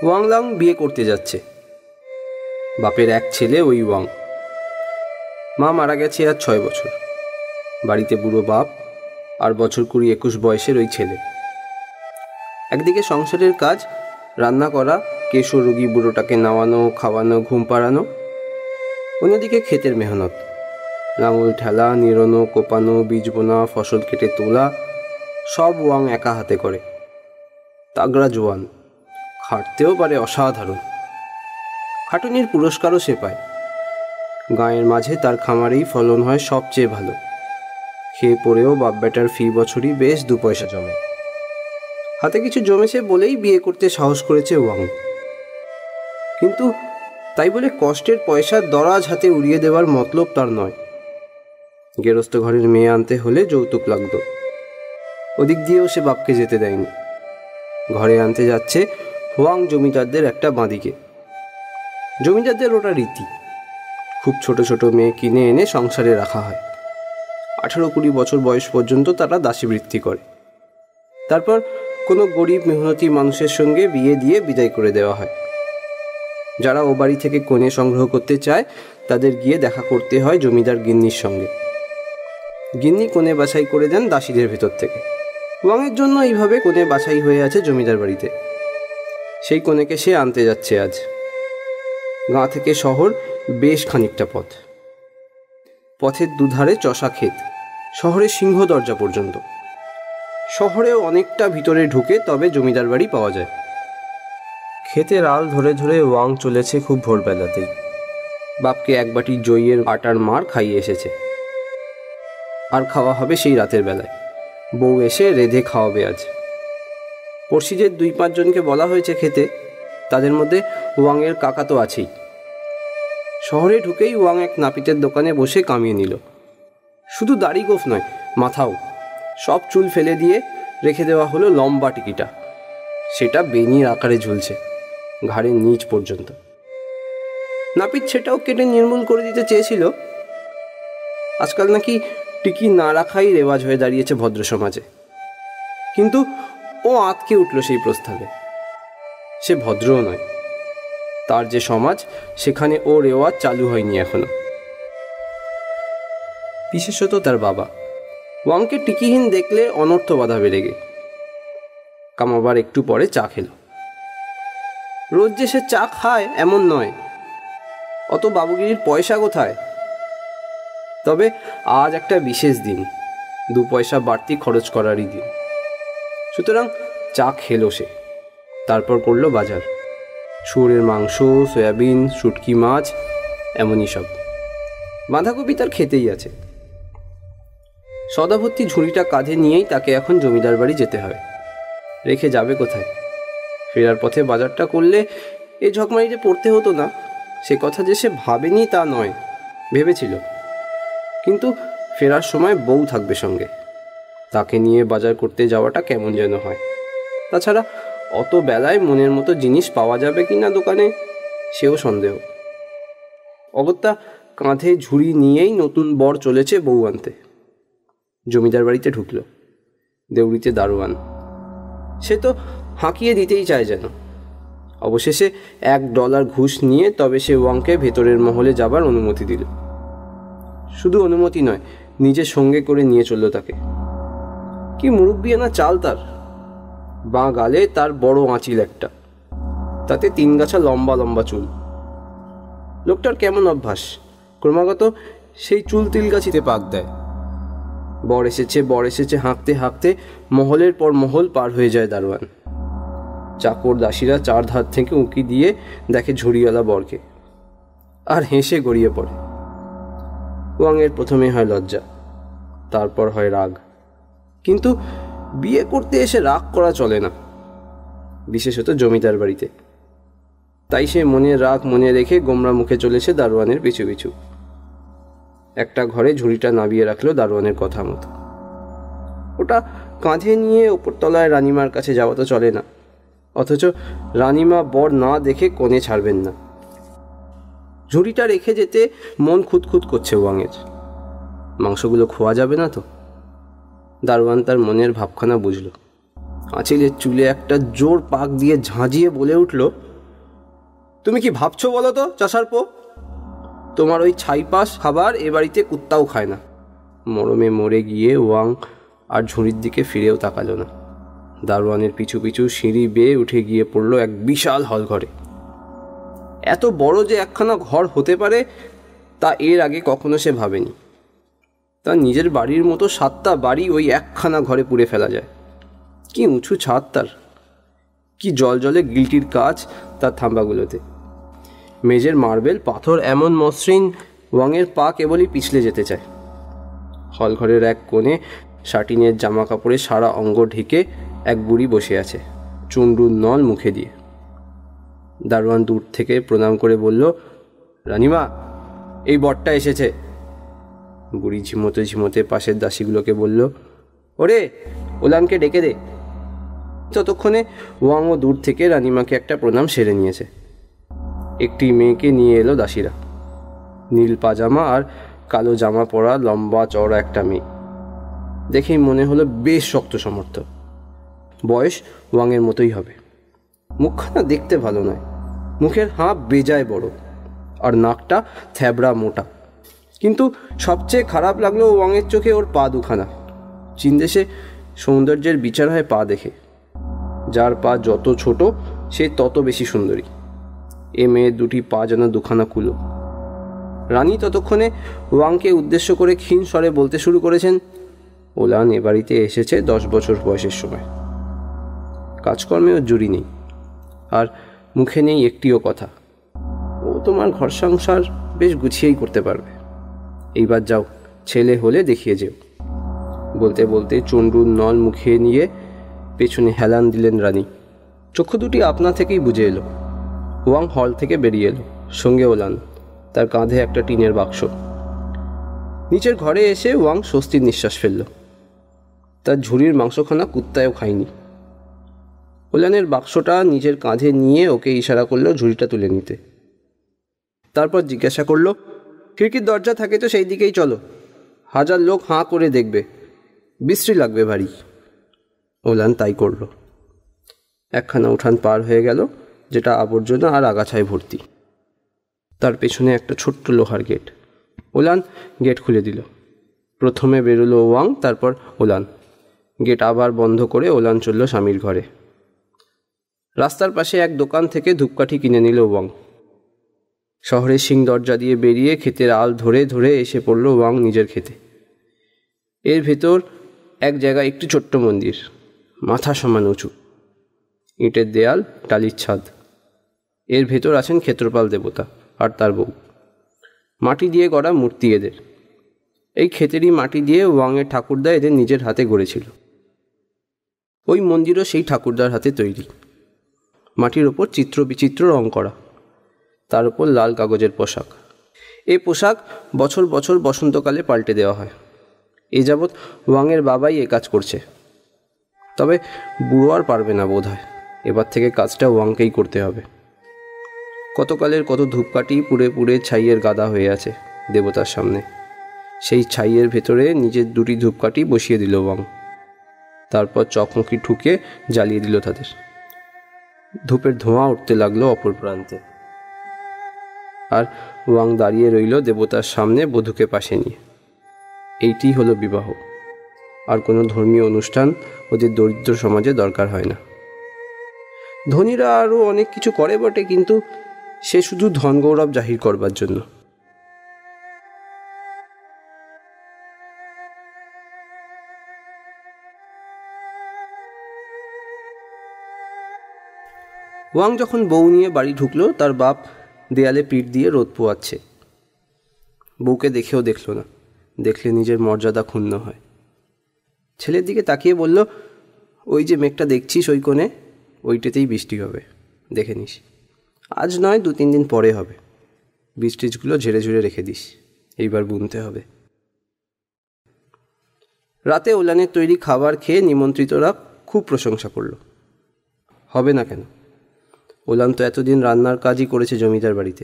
ওয়াংলাং বিয়ে করতে যাচ্ছে। বাপের এক ছেলে ওই ওয়াং। মা মারা গেছে আর 6 বছর। বাড়িতে বুড়ো বাপ আর বছর 20-21 বয়সের ওই ছেলে। একদিকে সংসারের কাজ, রান্না করা, কেশো রোগী বুড়োটাকে নাওয়ানো, খাওয়ানো, ঘুম পাড়ানো। অন্যদিকে ক্ষেতের মেহনত, লাঙল ঠেলা, নিড়ানো, কোপানো, বীজ বোনা, ফসল কেটে তোলা, সব ওয়াং একা হাতে করে। তাগড়া জোয়ান, খাটতেও পারে অসাধারণ। খাটুনির পুরস্কারও সে পায়। গাঁয়ের মাঝে তার খামারেই ফলন হয় সবচেয়ে ভালো। খেয়ে পড়েও বাপ বেটার ফি বছরই বেশ 2 পয়সা জমে। হাতে কিছু জমেছে বলেই বিয়ে করতে সাহস করেছে ওয়াং। কিন্তু তাই বলে কষ্টের পয়সা দরাজ হাতে উড়িয়ে দেওয়ার মতলব তার নয়। গেরস্ত ঘরের মেয়ে আনতে হলে যৌতুক লাগত। ওদিক দিয়েও সে বাপকে যেতে দেয়নি। ঘরে আনতে যাচ্ছে হোয়াং জমিদারদের একটা বাঁদিকে। জমিদারদের ওটা রীতি। খুব ছোট ছোট মেয়ে কিনে এনে সংসারে রাখা হয়। 18-20 বছর বয়স পর্যন্ত তারা দাসীবৃত্তি করে। তারপর কোনো গরিব মেহনতি মানুষের সঙ্গে বিয়ে দিয়ে বিদায় করে দেওয়া হয়। যারা ও বাড়ি থেকে কনে সংগ্রহ করতে চায় তাদের গিয়ে দেখা করতে হয় জমিদার গিন্নির সঙ্গে। গিন্নি কনে বাছাই করে দেন দাসীদের ভেতর থেকে। ওয়াংয়ের জন্য এইভাবে কনে বাছাই হয়ে আছে জমিদার বাড়িতে। সেই কনেকে সে আনতে যাচ্ছে আজ। গাঁ থেকে শহর বেশ খানিকটা পথ। পথের দুধারে চষা ক্ষেত, শহরের সিংহ দরজা পর্যন্ত। শহরেও অনেকটা ভিতরে ঢুকে তবে জমিদার বাড়ি পাওয়া যায়। ক্ষেতের আল ধরে ধরে ওয়াং চলেছে খুব ভোরবেলাতেই। বাপকে এক বাটি জইয়ের আটার মার খাইয়ে এসেছে। আর খাওয়া হবে সেই রাতের বেলায়। বউ এসে রেঁধে খাওয়াবে আজ। পড়শিদের 2-5 জনকে বলা হয়েছে খেতে। তাদের মধ্যে ওয়াংয়ের কাকা তো আছেই। শহরে ঢুকেই ওয়াং এক নাপিতের দোকানে বসে কামিয়ে নিল। শুধু দাড়ি গোঁফ নয়, মাথাও। সব চুল ফেলে দিয়ে রেখে দেওয়া হলো লম্বা টিকিটা। সেটা বেনির আকারে ঝুলছে ঘাড়ের নিচ পর্যন্ত। নাপিত সেটাও কেটে নির্মূল করে দিতে চেয়েছিল। আজকাল নাকি টিকি না রাখাই রেওয়াজ হয়ে দাঁড়িয়েছে ভদ্র সমাজে। কিন্তু ও আঁতকে উঠল সেই প্রস্তাবে। সে ভদ্রও নয়। তার যে সমাজ, সেখানে ও রেওয়াজ চালু হয়নি এখনো। বিশেষত তার বাবা ওয়াংকে টিকিহীন দেখলে অনর্থ বাধা বেড়ে গে। কামাবার একটু পরে চা খেল। রোজ যে সে চা খায় এমন নয়। অত বাবুগিরির পয়সা কোথায়? তবে আজ একটা বিশেষ দিন, 2 পয়সা বাড়তি খরচ করারই দিন। সুতরাং চা খেলো সে। তারপর করলো বাজার। শুয়োরের মাংস, সয়াবিন, শুটকি মাছ, এমনই সব। বাঁধাকপি তার খেতেই আছে। সদাভর্তি ঝুড়িটা কাঁধে নিয়েই তাকে এখন জমিদার বাড়ি যেতে হবে। রেখে যাবে কোথায়? ফেরার পথে বাজারটা করলে এ ঝকমারিতে পড়তে হতো না। সে কথা যে সে ভাবেনি তা নয়, ভেবেছিল। কিন্তু ফেরার সময় বউ থাকবে সঙ্গে। তাকে নিয়ে বাজার করতে যাওয়াটা কেমন যেন হয়। তাছাড়া অত বেলায় মনের মতো জিনিস পাওয়া যাবে কি না দোকানে, সেও সন্দেহ। অগত্যা কাঁধে ঝুড়ি নিয়েই নতুন বর চলেছে বউ আনতে। জমিদার বাড়িতে ঢুকল। দেউড়িতে দারোয়ান। সে তো হাঁকিয়ে দিতেই চায় যেন। অবশেষে $1 ঘুষ নিয়ে তবে সে ওয়াংকে ভেতরের মহলে যাবার অনুমতি দিল। শুধু অনুমতি নয়, নিজের সঙ্গে করে নিয়ে চলল তাকে। কি মুরব্বিয়ানা চাল তার! বাঁ গালে তার বড় আঁচিল একটা, তাতে 3 গাছা লম্বা লম্বা চুল। লোকটার কেমন অভ্যাস, ক্রমাগত সেই চুল তিলগাছিতে পাক দেয়। বর এসেছে হাঁকতে হাঁকতে মহলের পর মহল পার হয়ে যায় দারোয়ান। চাকর দাসীরা 4 ধার থেকে উঁকি দিয়ে দেখে ঝুড়িওয়ালা বরকে, আর হেসে গড়িয়ে পড়ে। ওয়াংয়ের প্রথমে হয় লজ্জা, তারপর হয় রাগ। কিন্তু বিয়ে করতে এসে রাগ করা চলে না, বিশেষত জমিদার বাড়িতে। তাই সে মনের রাগ মনে রেখে গোমরা মুখে চলেছে দারোয়ানের পিছু পিছু। একটা ঘরে ঝুড়িটা নামিয়ে রাখলো দারোয়ানের কথা মতো। ওটা কাঁধে নিয়ে ওপরতলায় রানিমার কাছে যাওয়া তো চলে না, অথচ রানিমা বর না দেখে কোণে ছাড়বেন না। ঝুড়িটা রেখে যেতে মন খুঁতখুত করছে ওয়াংয়ের। মাংসগুলো খোয়া যাবে না তো? দারোয়ান তার মনের ভাবখানা বুঝল। আঁচিলের চুলে একটা জোর পাক দিয়ে ঝাঁঝিয়ে বলে উঠল, তুমি কি ভাবছো বলো তো চাষার পো? তোমার ওই ছাইপাস খাবার এ বাড়িতে কুত্তাও খায় না। মরমে মরে গিয়ে ওয়াং আর ঝুড়ির দিকে ফিরেও তাকালো না। দারোয়ানের পিছু পিছু সিঁড়ি বেয়ে উঠে গিয়ে পড়ল এক বিশাল হল ঘরে। এত বড় যে একখানা ঘর হতে পারে তা এর আগে কখনো সে ভাবেনি। তার নিজের বাড়ির মতো 7টা বাড়ি ওই একখানা ঘরে পুড়ে ফেলা যায়। কি উঁচু ছাদ তার, কি জল জলে গিলটির কাজ তার থাম্বাগুলোতে। মেঝের মার্বেল পাথর এমন মসৃণ, ওয়াংয়ের পা কেবলই পিছলে যেতে চায়। হলঘরের এক কোণে শাটিনের জামা কাপড়ে সারা অঙ্গ ঢেকে এক বুড়ি বসে আছে, চুনরুর নল মুখে দিয়ে। দারোয়ান দূর থেকে প্রণাম করে বলল, রানিমা, এই বরটা এসেছে। বুড়ি ঝিমোতে ঝিমোতে পাশের দাসীগুলোকে বলল, ওরে ওলানকে ডেকে দে। ততক্ষণে ওয়াংও দূর থেকে রানিমাকে একটা প্রণাম সেরে নিয়েছে। একটি মেয়েকে নিয়ে এলো দাসীরা। নীল পাজামা আর কালো জামা পরা লম্বা চওড়া একটা মেয়ে। দেখেই মনে হলো বেশ শক্ত সমর্থ। বয়স ওয়াংয়ের মতোই হবে। মুখখানা দেখতে ভালো নয়, মুখের হাঁ বেজায় বড় আর নাকটা থ্যাবড়া মোটা। কিন্তু সবচেয়ে খারাপ লাগলো ওয়াংয়ের চোখে ওর পা দুখানা। চীনদেশে সৌন্দর্যের বিচার হয় পা দেখে। যার পা যত ছোট সে তত বেশি সুন্দরী। এ মেয়ের দুটি পা যেন দুখানা কুলো। রানী ততক্ষণে ওয়াংকে উদ্দেশ্য করে ক্ষীণ স্বরে বলতে শুরু করেছেন, ওলান এ বাড়িতে এসেছে 10 বছর বয়সের সময়। কাজকর্মে ওর জুড়ি নেই, আর মুখে নেই একটিও কথা। ও তোমার ঘর সংসার বেশ গুছিয়েই করতে পারবে। এইবার যাও, ছেলে হলে দেখিয়ে যেও। বলতে বলতে চন্ডুর নল মুখে নিয়ে পেছনে হেলান দিলেন রানী। চক্ষু দুটি আপনা থেকেই বুঝে এলো। ওয়াং হল থেকে বেরিয়ে এলো, সঙ্গে ওলান, তার কাঁধে একটা টিনের বাক্স। নিচের ঘরে এসে ওয়াং স্বস্তির নিঃশ্বাস ফেলল। তার ঝুড়ির মাংসখানা কুত্তায়ও খায়নি। ওলানের বাক্সটা নিজের কাঁধে নিয়ে ওকে ইশারা করলো ঝুড়িটা তুলে নিতে। তারপর জিজ্ঞাসা করলো, খিড়কির দরজা থাকে তো সেই দিকেই চলো, 1000 লোক হাঁ করে দেখবে, বিশ্রী লাগবে ভারী। ওলান তাই করল। একখানা উঠান পার হয়ে গেল, যেটা আবর্জনা আর আগাছায় ভর্তি। তার পেছনে একটা ছোট্ট লোহার গেট। ওলান গেট খুলে দিল। প্রথমে বেরোলো ওয়াং, তারপর ওলান। গেট আবার বন্ধ করে ওলান চলল স্বামীর ঘরে। রাস্তার পাশে এক দোকান থেকে ধূপকাঠি কিনে নিল ওয়াং। শহরের সিং দরজা দিয়ে বেরিয়ে ক্ষেতের আল ধরে ধরে এসে পড়ল ওয়াং নিজের ক্ষেতে। এর ভেতর এক জায়গায় একটি ছোট্ট মন্দির, মাথা সমান উঁচু, ইটের দেয়াল, টালির ছাদ। এর ভেতর আছেন ক্ষেত্রপাল দেবতা আর তার বউ। মাটি দিয়ে গড়া মূর্তি এদের। এই ক্ষেতেরই মাটি দিয়ে ওয়াংয়ের ঠাকুরদা এদের নিজের হাতে গড়েছিল। ওই মন্দিরও সেই ঠাকুরদার হাতে তৈরি। মাটির ওপর চিত্র বিচিত্র রং করা, তার উপর লাল কাগজের পোশাক। এই পোশাক বছর বছর বসন্তকালে পাল্টে দেওয়া হয়। এ যাবৎ ওয়াংয়ের বাবাই এ কাজ করছে। তবে বুড়ো আর পারবে না বোধ হয়। এবার থেকে কাজটা ওয়াংকেই করতে হবে। কতকালের কত ধূপকাঠি পুড়ে পুড়ে ছাইয়ের গাদা হয়ে আছে দেবতার সামনে। সেই ছাইয়ের ভেতরে নিজের 2টি ধূপকাঠি বসিয়ে দিল ওয়াং। তারপর চকমকি ঠুকে জ্বালিয়ে দিল তাদের। ধূপের ধোঁয়া উঠতে লাগলো অপর প্রান্তে। আর ওয়াং দাঁড়িয়ে রইল দেবতার সামনে বধূকে পাশে নিয়ে। এইটি হলো বিবাহ। আর কোনো ধর্মীয় অনুষ্ঠান ওদের দরিদ্র সমাজে দরকার হয় না। ধনীরা আরও অনেক কিছু করে বটে, কিন্তু সে শুধু ধন গৌরব জাহির করবার জন্য। ওয়াং যখন বউ নিয়ে বাড়ি ঢুকলো, তার বাপ দেয়ালে পিঠ দিয়ে রোদ পোয়াচ্ছে। বউকে দেখেও দেখল না, দেখলে নিজের মর্যাদা ক্ষুণ্ণ হয়। ছেলের দিকে তাকিয়ে বলল, ওই যে মেঘটা দেখছিস ওই কোণে, ওইটাতেই বৃষ্টি হবে, দেখে নিস। আজ নয়, 2-3 দিন পরে হবে। বীজ-টিজগুলো ঝেড়ে ঝুড়ে রেখে দিস, এইবার বুনতে হবে। রাতে ওলানের তৈরি খাবার খেয়ে নিমন্ত্রিতরা খুব প্রশংসা করল। হবে না কেন? ওলান তো এতদিন রান্নার কাজই করেছে জমিদার বাড়িতে।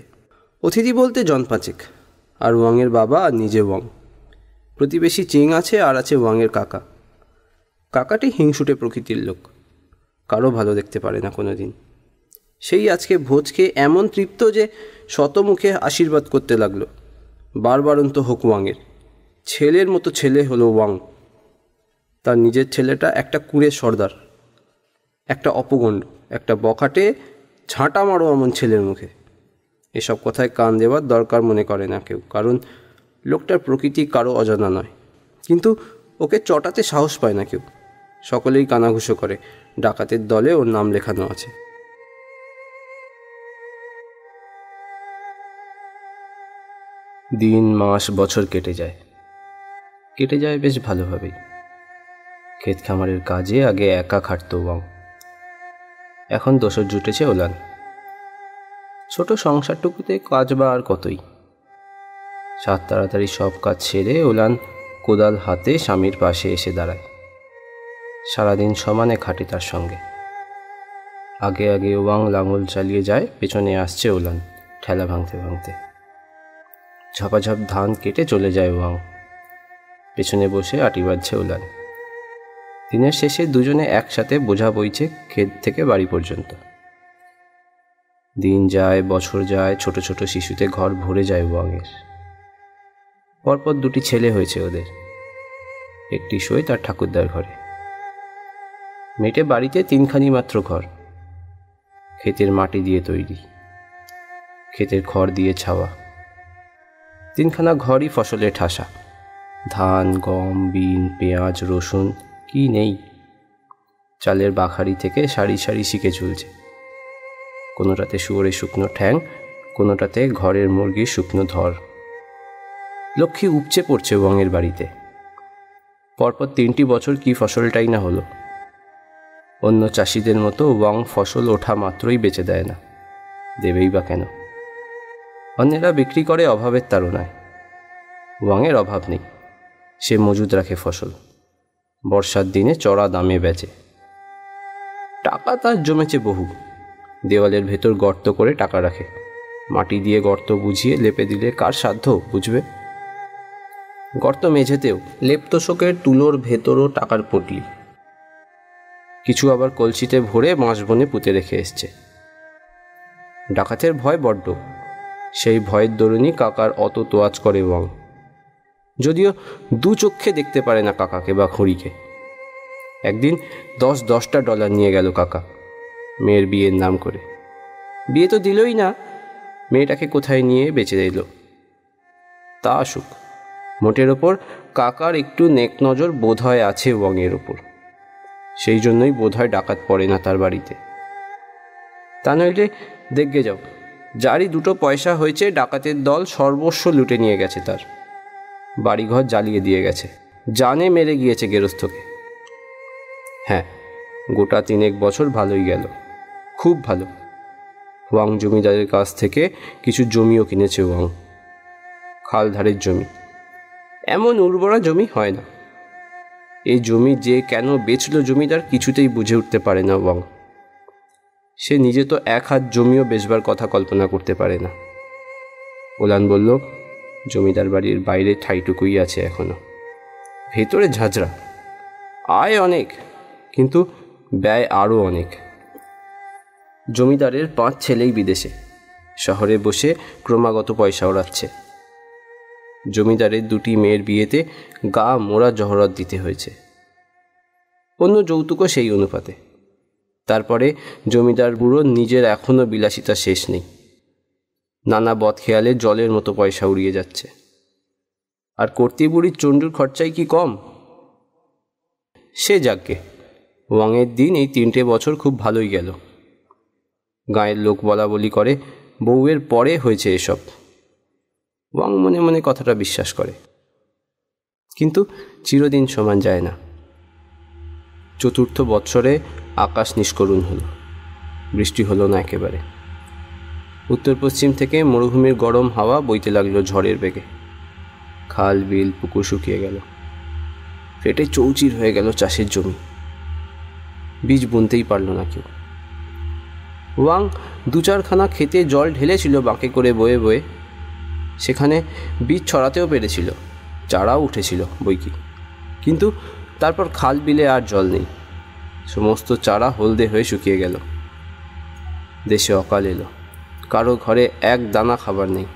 অতিথি বলতে জন 5 আর ওয়াংয়ের বাবা আর নিজে ওয়াং। প্রতিবেশী চিং আছে, আর আছে ওয়াংয়ের কাকা। কাকাটি হিংসুটে প্রকৃতির লোক, কারো ভালো দেখতে পারে না কোনো দিন। সেই আজকে ভোজ খেয়ে এমন তৃপ্ত যে শতমুখে আশীর্বাদ করতে লাগলো। বারবারন্ত হোক ওয়াংয়ের। ছেলের মতো ছেলে হলো ওয়াং। তার নিজের ছেলেটা একটা কুঁড়ে সর্দার, একটা অপগণ্ড, একটা বখাটে, ঝাঁটা মারো এমন ছেলের মুখে। এসব কথায় কান দেওয়ার দরকার মনে করে না কেউ, কারণ লোকটার প্রকৃতি কারো অজানা নয়। কিন্তু ওকে চটাতে সাহস পায় না কেউ। সকলেই কানাঘুষো করে, ডাকাতের দলে ওর নাম লেখানো আছে। দিন, মাস, বছর কেটে যায় বেশ ভালোভাবেই। ক্ষেত খামারের কাজে আগে একা খাটত ওয়াং। এখন দোসর জুটেছে ওলান। ছোট সংসারটুকুতে কাজ বা আর কতই। সাত তাড়াতাড়ি সব কাজ সেরে ওলান কোদাল হাতে স্বামীর পাশে এসে দাঁড়ায়। সারাদিন সমানে খাটে তার সঙ্গে। আগে আগে ওয়াং লাঙল চালিয়ে যায়, পেছনে আসছে ওলান ঠেলা ভাঙতে ভাঙতে। ঝপাঝপ ধান কেটে চলে যায় ওয়াং, পেছনে বসে আটি বাজছে ওলান। দিনের শেষে দুজনে একসাথে বোঝা বইছে ক্ষেত থেকে বাড়ি পর্যন্ত। দিন যায়, বছর যায়, ছোট ছোট শিশুতে ঘর ভরে যায় ওয়াংয়ের। পরপর দুটি ছেলে হয়েছে ওদের। একটি শোয় তার ঠাকুরদার ঘরে। মেটে বাড়িতে তিনখানি মাত্র ঘর, ক্ষেতের মাটি দিয়ে তৈরি, ক্ষেতের খড় দিয়ে ছাওয়া। তিনখানা ঘরই ফসলে ঠাসা। ধান, গম, বিন, পেঁয়াজ, রসুন কি নেই। চালের বাখারি থেকে সারি সারি শিকে ঝুলছে। কোনোটাতে শুয়োরের শুকনো ঠ্যাং, কোনোটাতে ঘরের মুরগির শুকনো ধর। লক্ষ্মী উপচে পড়ছে ওয়াংয়ের বাড়িতে। পরপর 3টি বছর কি ফসলটাই না হলো। অন্য চাষিদের মতো ওয়াং ফসল ওঠা মাত্রই বেচে দেয় না, দেবেই বা কেন? অন্যেরা বিক্রি করে অভাবের তাড়নায়। ওয়াংয়ের অভাব নেই। সে মজুদ রাখে ফসল, বর্ষার দিনে চড়া দামে বেচে। টাকা তার জমেছে বহু। দেওয়ালের ভেতর গর্ত করে টাকা রাখে। মাটি দিয়ে গর্ত বুঝিয়ে লেপে দিলে কার সাধ্য বুঝবে? গর্ত মেঝেতেও লেপতোষকের তুলোর ভেতরও টাকার পটলি। কিছু আবার কলসিতে ভরে বাঁশবনে পুঁতে রেখে এসছে। ডাকাতের ভয় বড্ড। সেই ভয়ের দরুনই কাকার অত তোয়াজ করে ওয়াং। যদিও দু চক্ষে দেখতে পারে না কাকাকে বা খুঁড়িকে। একদিন 10টা ডলার নিয়ে গেল কাকা, মেয়ের বিয়ের নাম করে। বিয়ে তো দিলই না, মেয়েটাকে কোথায় নিয়ে বেঁচে দিল। তা আসুক, মোটের ওপর কাকার একটু নেক নজর বোধহয় আছে ওয়াংয়ের ওপর। সেই জন্যই বোধহয় ডাকাত পড়ে না তার বাড়িতে। তা নইলে দেখবে যাও, যারই 2 পয়সা হয়েছে ডাকাতের দল সর্বস্ব লুটে নিয়ে গেছে তার। বাড়িঘর জ্বালিয়ে দিয়ে গেছে, জানে মেরে গিয়েছে গেরস্থকে। হ্যাঁ, গোটা 3 বছর ভালোই গেল, খুব ভালো। ওয়াং জমিদারের কাছ থেকে কিছু জমিও কিনেছে ওয়াং। খাল ধারের জমি। এমন উর্বরা জমি হয় না। এই জমি যে কেন বেচল জমিদার কিছুতেই বুঝে উঠতে পারে না ওয়াং। সে নিজে তো 1 হাত জমিও বেচবার কথা কল্পনা করতে পারে না। ওলান বলল, জমিদার বাড়ির বাইরে ঠাইটুকুই আছে এখনো, ভেতরে ঝাঁঝরা। আয় অনেক, কিন্তু ব্যয় আরও অনেক। জমিদারের 5 ছেলেই বিদেশে, শহরে বসে ক্রমাগত পয়সা ওড়াচ্ছে। জমিদারের 2টি মেয়ের বিয়েতে গা মোড়া জহরত দিতে হয়েছে। অন্য যৌতুকও সেই অনুপাতে। তারপরে জমিদার বুড়োর নিজের এখনও বিলাসিতা শেষ নেই। নানা বদখেয়ালে জলের মতো পয়সা উড়িয়ে যাচ্ছে। আর কর্তি বুড়ির চণ্ডুর খরচাই কি কম? সে যাকগে, ওয়াংয়ের দিন এই 3টে বছর খুব ভালোই গেল। গাঁয়ের লোক বলা বলি করে বউয়ের পরে হয়েছে এসব। ওয়াং মনে মনে কথাটা বিশ্বাস করে, কিন্তু চিরদিন সমান যায় না। 4র্থ বৎসরে আকাশ নিষ্করুণ হলো, বৃষ্টি হলো না একেবারে। উত্তর পশ্চিম থেকে মরুভূমির গরম হাওয়া বইতে লাগলো ঝড়ের বেগে। খাল, বিল, পুকুর শুকিয়ে গেল। ফেটে চৌচির হয়ে গেল চাষের জমি। বীজ বুনতেই পারল না কেউ। ওয়াং 2-4খানা খেতে জল ঢেলেছিল বাঁকে করে বয়ে বয়ে। সেখানে বীজ ছড়াতেও পেরেছিল, চারাও উঠেছিল বইকি। কিন্তু তারপর খাল বিলে আর জল নেই। সমস্ত চারা হলদে হয়ে শুকিয়ে গেল। দেশে অকাল এলো, কারো ঘরে এক দানা খাবার নেই,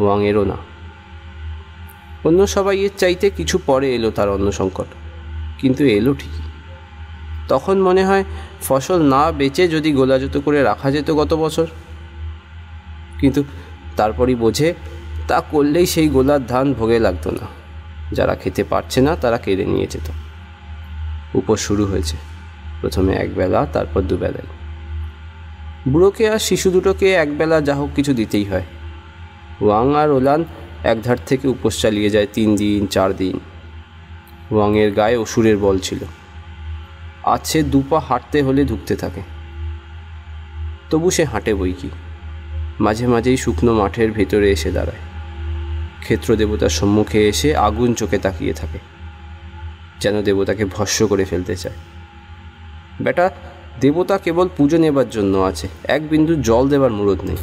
ওয়াংয়েরও না। অন্য সবাই এর চাইতে কিছু পরে এলো তার অন্ন সংকট, কিন্তু এলো ঠিকই। তখন মনে হয় ফসল না বেচে যদি গোলাজুতো করে রাখা যেত গত বছর, কিন্তু তারপরই বোঝে তা করলেই সেই গোলার ধান ভোগে লাগতো না, যারা খেতে পারছে না তারা কেড়ে নিয়ে যেত। উপোস শুরু হয়েছে, প্রথমে একবেলা, তারপর দুবেলায়। বুড়োকে আর শিশু দুটোকে একবেলা যা হোক কিছু দিতেই হয়। ওয়াং আর ওলান একধার থেকে উপোস চালিয়ে যায় 3 দিন 4 দিন। ওয়াংয়ের গায়ে অসুরের বল ছিল, আছে 2 পা হাঁটতে হলে ধুঁকতে থাকে। তবু সে হাঁটে বই কি, মাঝে মাঝেই শুকনো মাঠের ভেতরে এসে দাঁড়ায়, ক্ষেত্র দেবতার সম্মুখে এসে আগুন চোখে তাকিয়ে থাকে, যেন দেবতাকে ভস্ম করে ফেলতে চায়। বেটা, দেবতা কেবল পুজো নেবার জন্য আছে, এক বিন্দু জল দেবার মুরদ নেই।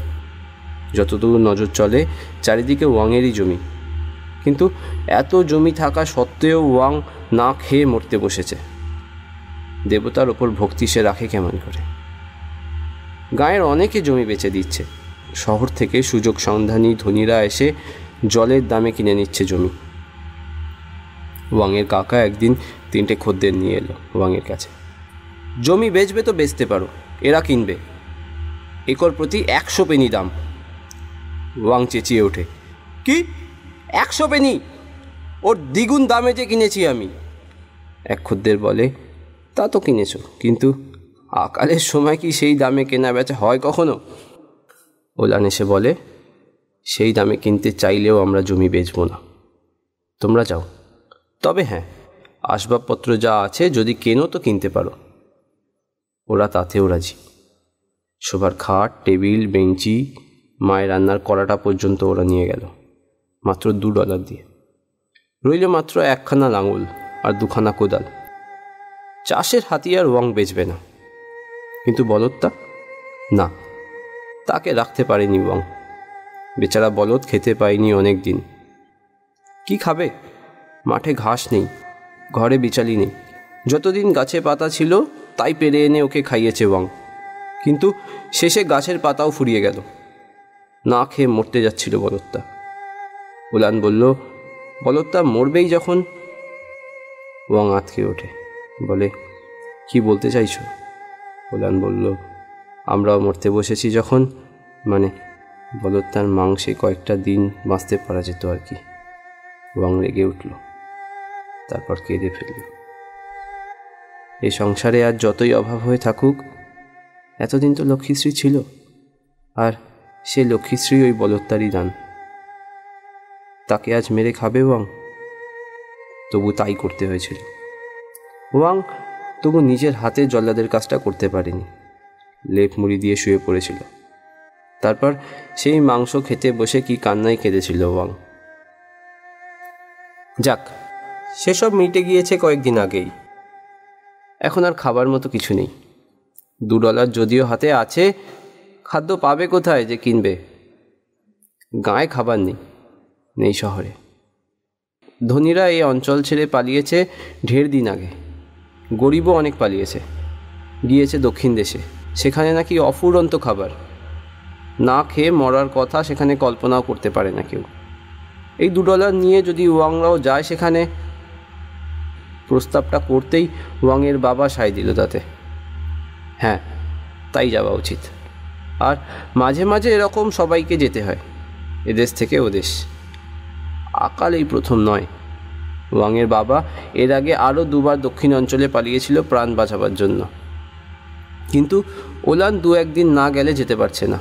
যতদূর নজর চলে চারিদিকে ওয়াংয়েরই জমি, কিন্তু এত জমি থাকা সত্ত্বেও ওয়াং না খেয়ে মরতে বসেছে। দেবতার ওপর ভক্তি সে রাখে কেমন করে? গাঁয়ের অনেকে জমি বেচে দিচ্ছে, শহর থেকে সুযোগ সন্ধানী ধনীরা এসে জলের দামে কিনে নিচ্ছে জমি। ওয়াংয়ের কাকা একদিন 3টে খদ্দের নিয়ে এলো ওয়াংয়ের কাছে। জমি বেচবে তো বেচতে পারো, এরা কিনবে, একর প্রতি 100 পেনি দাম। ওয়াং চেঁচিয়ে ওঠে, কি 100 পেনি? ওর দ্বিগুণ দামে যে কিনেছি আমি। এক খদ্দের বলে, তা তো কিনেছ, কিন্তু আকালের সময় কি সেই দামে কেনা বেচা হয় কখনো? ওলান এসে বলে, সেই দামে কিনতে চাইলেও আমরা জমি বেচব না, তোমরা যাও। তবে হ্যাঁ, আসবাবপত্র যা আছে যদি কেনো তো কিনতে পারো। ওরা তাতেও রাজি। শোবার খাট, টেবিল, বেঞ্চি, মায়ের রান্নার কড়াটা পর্যন্ত ওরা নিয়ে গেল, মাত্র $2 দিয়ে। রইল মাত্র 1খানা লাঙল আর 2খানা কোদাল। চাষের হাতিয়ার ওয়াং বেচবে না, কিন্তু বলদটা না, তাকে রাখতে পারেনি ওয়াং। বেচারা বলদ খেতে পায়নি অনেক দিন। কি খাবে? মাঠে ঘাস নেই, ঘরে বিচালি নেই। যতদিন গাছে পাতা ছিল তাই পেরে এনে ওকে খাইয়েছে ওয়াং, কিন্তু শেষে গাছের পাতাও ফুরিয়ে গেল। না খেয়ে মরতে যাচ্ছিল বলদটা। ওলান বলল, বলদটা মরবেই যখন। ওয়াং আঁতকে ওঠে, বলে, কি বলতে চাইছো? ওলান বলল, আমরাও মরতে বসেছি যখন, মানে বলদটার মাংসে কয়েকটা দিন বাঁচতে পারা যেত আর কি। ওয়াং রেগে উঠল, তারপর কেঁদে ফেলল। এই সংসারে আর যতই অভাব হয়ে থাকুক, এতদিন তো লক্ষ্মীশ্রী ছিল, আর সে লক্ষ্মীশ্রী ওই বলদটারই দান। তাকে আজ মেরে খাবে ওয়াং? তবু তাই করতে হয়েছিল। ওয়াং তবু নিজের হাতে জল্লাদের কাজটা করতে পারেনি, লেপ মুড়ি দিয়ে শুয়ে পড়েছিল। তারপর সেই মাংস খেতে বসে কি কান্নায় কেঁদেছিল ওয়াং। যাক, সেসব মিটে গিয়েছে কয়েকদিন আগেই। এখন আর খাবার মতো কিছু নেই। $2 যদিও হাতে আছে, খাদ্য পাবে কোথায় যে কিনবে? গাঁয়ে খাবার নেই, নেই শহরে। ধনীরা এই অঞ্চল ছেড়ে পালিয়েছে ঢের দিন আগে, গরিবও অনেক পালিয়েছে, গিয়েছে দক্ষিণ দেশে। সেখানে নাকি অফুরন্ত খাবার, না খেয়ে মরার কথা সেখানে কল্পনাও করতে পারে না কেউ। এই $2 নিয়ে যদি ওয়াংরাও যায় সেখানে। প্রস্তাবটা করতেই ওয়াংয়ের বাবা সায় দিল তাতে। হ্যাঁ, তাই যাওয়া উচিত। আর মাঝে মাঝে এরকম সবাইকে যেতে হয়, এদেশ থেকে ওদেশ। আকাল এই প্রথম নয়। ওয়াংয়ের বাবা এর আগে আরও 2বার দক্ষিণ অঞ্চলে পালিয়েছিল প্রাণ বাঁচাবার জন্য, কিন্তু ওলান 2-1 দিন না গেলে যেতে পারছে না।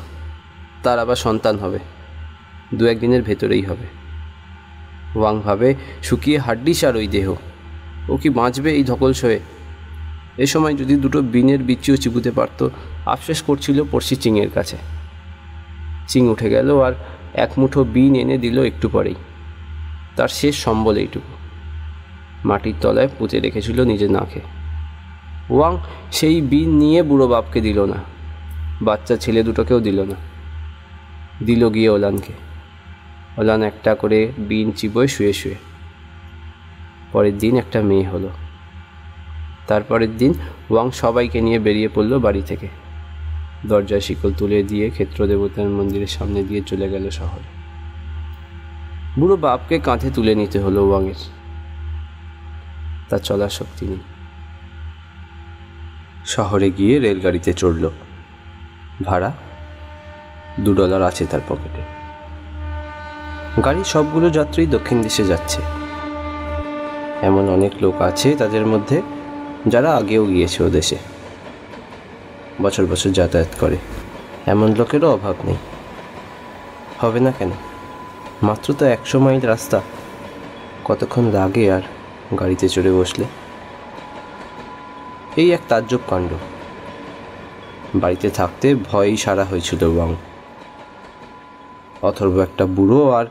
তার আবার সন্তান হবে, 2-1 দিনের ভেতরেই হবে। ওয়াং ভাবে, শুকিয়ে হাড্ডিসার ওই দেহ, ও কি বাঁচবে এই ধকল সয়ে? এ সময় যদি 2টো বিনের বিচিও চিবুতে পারত। আফসোস করছিল পড়শি চিংয়ের কাছে। চিং উঠে গেল আর 1 মুঠো বিন এনে দিল একটু পরেই। তার শেষ সম্বল এইটুকু, মাটির তলায় পুঁতে রেখেছিল নিজে না খেয়ে। ওয়াং সেই বিন নিয়ে বুড়ো বাপকে দিল না, বাচ্চা ছেলে দুটোকেও দিল না, দিল গিয়ে ওলানকে। ওলান একটা করে বিন চিবোয় শুয়ে শুয়ে। পরের দিন একটা মেয়ে হলো। তারপরের দিন ওয়াং সবাইকে নিয়ে বেরিয়ে পড়ল বাড়ি থেকে। দরজায় শিকল তুলে দিয়ে ক্ষেত্র দেবতার মন্দিরের সামনে দিয়ে চলে গেল শহরে। বুড়ো বাপকে কাঁধে তুলে নিতে হলো ওয়াংয়ের, তার চলার শক্তি নেই। শহরে গিয়ে রেলগাড়িতে চড়ল। ভাড়া $2 আছে তার পকেটে। গাড়ির সবগুলো যাত্রী দক্ষিণ দেশে যাচ্ছে। এমন অনেক লোক আছে তাদের মধ্যে যারা আগেও গিয়েছে ও দেশে, বছর বছর যাতায়াত করে। এমন লোকেরও অভাব নেই। হবে না কেন? মাত্র তো 100 মাইল রাস্তা, কতক্ষণ লাগে আর গাড়িতে চড়ে বসলে? এই এক তাজ্জব কাণ্ড। বাড়িতে থাকতে ভয়েই সারা হয়েছিল ওয়াং। অথর্ব একটা বুড়ো আর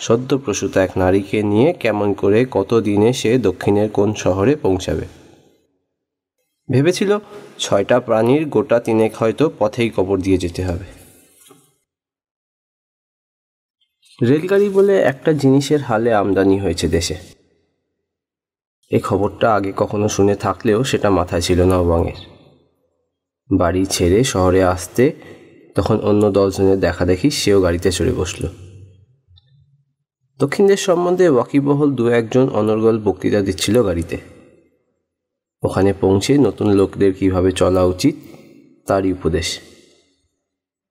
সদ্য প্রসূত এক নারীকে নিয়ে কেমন করে কত দিনে সে দক্ষিণের কোন শহরে পৌঁছাবে। ভেবেছিল 6টা প্রাণীর গোটা 3 হয়তো পথেই কবর দিয়ে যেতে হবে। রেলগাড়ি বলে একটা জিনিসের হালে আমদানি হয়েছে দেশে। এই খবরটা আগে কখনো শুনে থাকলেও সেটা মাথায় ছিল না ওয়াংয়ের। বাড়ি ছেড়ে শহরে আসতে তখন অন্য 10 জনের দেখা দেখি সেও গাড়িতে চড়ে বসল। দক্ষিণ দেশ সম্বন্ধে ওয়াকিবহল 2-1 জন অনর্গল বক্তৃতা দিচ্ছিল গাড়িতে। ওখানে পৌঁছে নতুন লোকদের কিভাবে চলা উচিত তারই উপদেশ।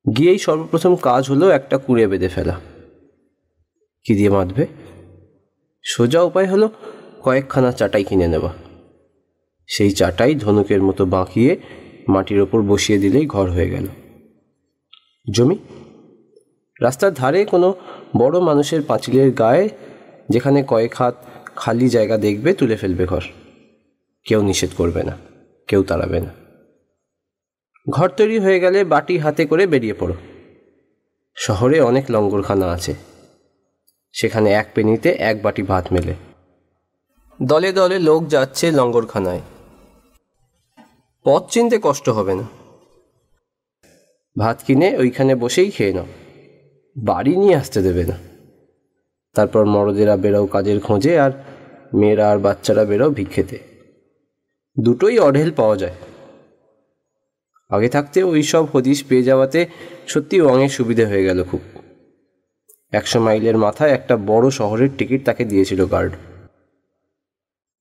গিয়েই সর্বপ্রথম কাজ হলো একটা কুঁড়ে বেঁধে ফেলা। কি দিয়ে বাঁধবে? সোজা উপায় হলো কয়েকখানা চাটাই কিনে নেওয়া। সেই চাটাই ধনুকের মতো বাঁকিয়ে মাটির ওপর বসিয়ে দিলেই ঘর হয়ে গেল। জমি রাস্তার ধারে কোনো বড় মানুষের পাঁচিলের গায়ে যেখানে কয়েক হাত খালি জায়গা দেখবে তুলে ফেলবে ঘর। কেউ নিষেধ করবে না, কেউ তাড়াবে না। ঘর তৈরি হয়ে গেলে বাটি হাতে করে বেরিয়ে পড়ো। শহরে অনেক লঙ্গরখানা আছে, সেখানে 1 পেনিতে 1 বাটি ভাত মেলে। দলে দলে লোক যাচ্ছে লঙ্গরখানায়। পথ চিনতে কষ্ট হবে না। ভাত কিনে ওইখানে বসেই খেয়ে নাও, বাড়ি নিয়ে আসতে দেবে না। তারপর মরদেরা বেরোও কাজের খোঁজে, আর মেয়েরা আর বাচ্চারা বেরোও ভিক্ষেতে। দুটোই অঢেল পাওয়া যায়। আগে থাকতে ওই সব হদিশ পেয়ে যাওয়াতে সত্যি ওয়াংয়ের সুবিধে হয়ে গেল খুব। 100 মাইলের মাথায় একটা বড় শহরের টিকিট তাকে দিয়েছিল গার্ড।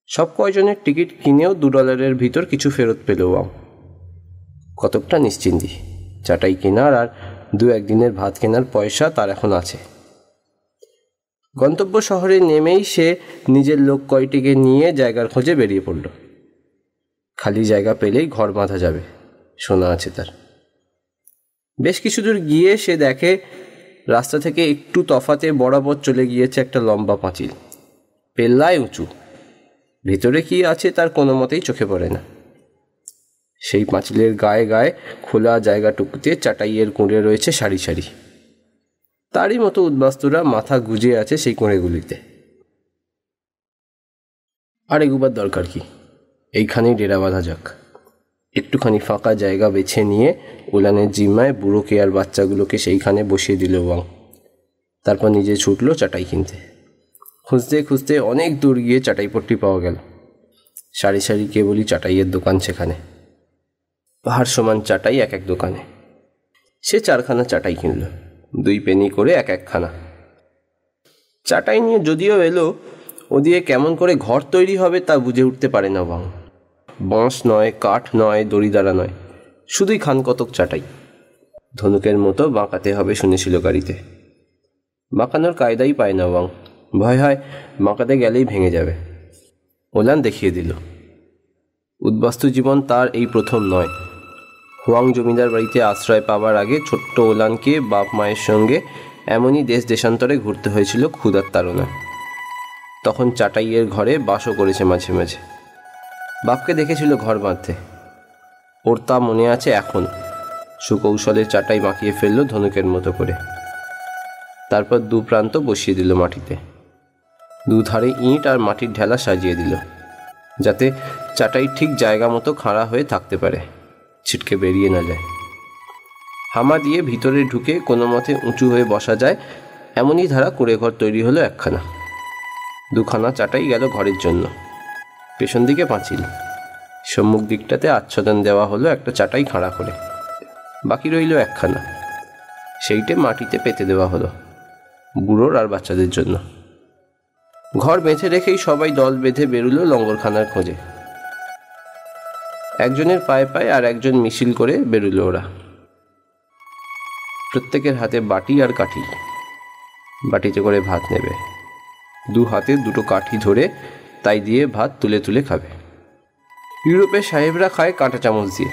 সব কয়জনের টিকিট কিনেও $2 ভিতর কিছু ফেরত পেল ওয়াং। কতকটা নিশ্চিন্তি। চাটাই কেনার আর 2-1 দিনের ভাত কেনার পয়সা তার এখন আছে। গন্তব্য শহরে নেমেই সে নিজের লোক কয়টিকে নিয়ে জায়গার খোঁজে বেরিয়ে পড়ল। খালি জায়গা পেলেই ঘর বাঁধা যাবে শোনা আছে তার। বেশ কিছু দূর গিয়ে সে দেখে রাস্তা থেকে একটু তফাতে বরাবর চলে গিয়েছে একটা লম্বা পাঁচিল, পেল্লায় উঁচু। ভিতরে কি আছে তার কোনো মতেই চোখে পড়ে না। সেই পাঁচিলের গায়ে গায়ে খোলা জায়গাটুকুতে চাটাইয়ের কুঁড়ে রয়েছে সারি সারি। তারই মতো উদ্বাস্তুরা মাথা গুজে আছে সেই কুঁড়েগুলিতে। আর এগুবার দরকার কি? এইখানেই ডেরা বাঁধা যাক। একটুখানি ফাঁকা জায়গা বেছে নিয়ে উলানের জিম্মায় বুড়োকে আর বাচ্চাগুলোকে সেইখানে বসিয়ে দিল ওয়াং। তারপর নিজে ছুটল চাটাই কিনতে। খুঁজতে খুঁজতে অনেক দূর গিয়ে চাটাইপট্টি পাওয়া গেল। সারি সারি কেবলই চাটাইয়ের দোকান সেখানে। পাহাড় সমান চাটাই 1-1 দোকানে। সে 4খানা চাটাই কিনল, 2 পেনি করে 1-1খানা। চাটাই নিয়ে যদিও এলো, ও দিয়ে কেমন করে ঘর তৈরি হবে তা বুঝে উঠতে পারে না ওয়াং। বাঁশ নয়, কাঠ নয়, দড়িদারা নয়, শুধুই খান কতক চাটাই। ধনুকের মতো বাঁকাতে হবে শুনেছিল গাড়িতে। বাঁকানোর কায়দাই পায় না ওয়াং। ভয় হয় বাঁকাতে গেলেই ভেঙে যাবে। ওলান দেখিয়ে দিল। উদ্বাস্তু জীবন তার এই প্রথম নয়। হোয়াং জমিদার বাড়িতে আশ্রয় পাবার আগে ছোট্ট ওলানকে বাপ মায়ের সঙ্গে এমনই দেশ দেশান্তরে ঘুরতে হয়েছিল ক্ষুধার তাড়না। তখন চাটাইয়ের ঘরে বাসও করেছে মাঝে মাঝে। বাপকে দেখেছিল ঘর বাঁধতে, ওর তা মনে আছে এখন। সুকৌশলে চাটাই মাখিয়ে ফেলল ধনুকের মতো করে। তারপর 2 প্রান্ত বসিয়ে দিল মাটিতে। 2 ধারে ইঁট আর মাটির ঢেলা সাজিয়ে দিল, যাতে চাটাই ঠিক জায়গা মতো খাড়া হয়ে থাকতে পারে, ছিটকে বেরিয়ে না যায়। হামা দিয়ে ভিতরে ঢুকে কোনো মতে উঁচু হয়ে বসা যায় এমনই ধারা কুঁড়ে ঘর তৈরি হলো 1খানা। 2খানা চাটাই গেল ঘরের জন্য। পেছন দিকে পাঁচিল, সম্মুখ দিকটাতে আচ্ছাদন দেওয়া হলো একটা চাটাই খাড়া করে। বাকি রইল একখানা, সেইটে মাটিতে পেতে দেওয়া হলো বুড়োর আর বাচ্চাদের জন্য। ঘর বেঁধে রেখেই সবাই দল বেঁধে বেরুলো লঙ্গরখানার খোঁজে। একজনের পায়ে পায়ে আর একজন মিছিল করে বেরুলো ওরা। প্রত্যেকের হাতে বাটি আর কাঠি, বাটিতে করে ভাত নেবে। দু হাতে দুটো কাঠি ধরে তাই দিয়ে ভাত তুলে তুলে খাবে। ইউরোপের সাহেবরা খায় কাঁটা চামচ দিয়ে,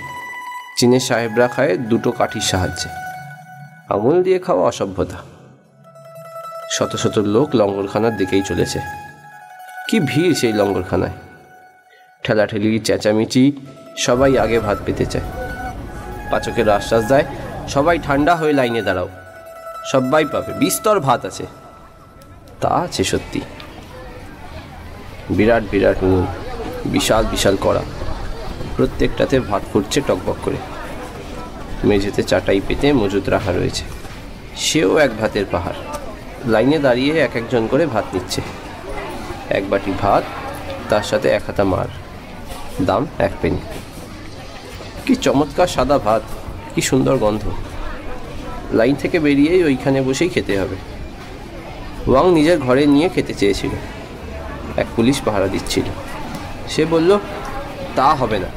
চীনের সাহেবরা খায় দুটো কাঠির সাহায্যে। আঙুল দিয়ে খাওয়া অসভ্যতা। শত শত লোক লঙ্গরখানার দিকেই চলেছে। কি ভিড় সেই লঙ্গরখানায়! ঠেলাঠেলি, চেঁচামেচি, সবাই আগে ভাত পেতে চায়। পাচকের আশ্বাস দেয়, সবাই ঠান্ডা হয়ে লাইনে দাঁড়াও, সবাই পাবে, বিস্তর ভাত আছে। তা আছে সত্যি। বিরাট বিরাট উনুন, বিশাল বিশাল কড়া, প্রত্যেকটাতে ভাত ফুটছে টকবক করে। মেঝেতে চাটাই পেতে মজুত রাখা রয়েছে, সেও এক ভাতের পাহাড়। লাইনে দাঁড়িয়ে এক একজন করে ভাত নিচ্ছে। এক বাটি ভাত, তার সাথে এক হাতা মার, দাম 1 পেনি। কি চমৎকার সাদা ভাত, কি সুন্দর গন্ধ। লাইন থেকে বেরিয়েই ওইখানে বসেই খেতে হবে। ওয়াং নিজের ঘরে নিয়ে খেতে চেয়েছিল, এক পুলিশ পাহারা দিচ্ছিল। সে বলল, তা হবে না,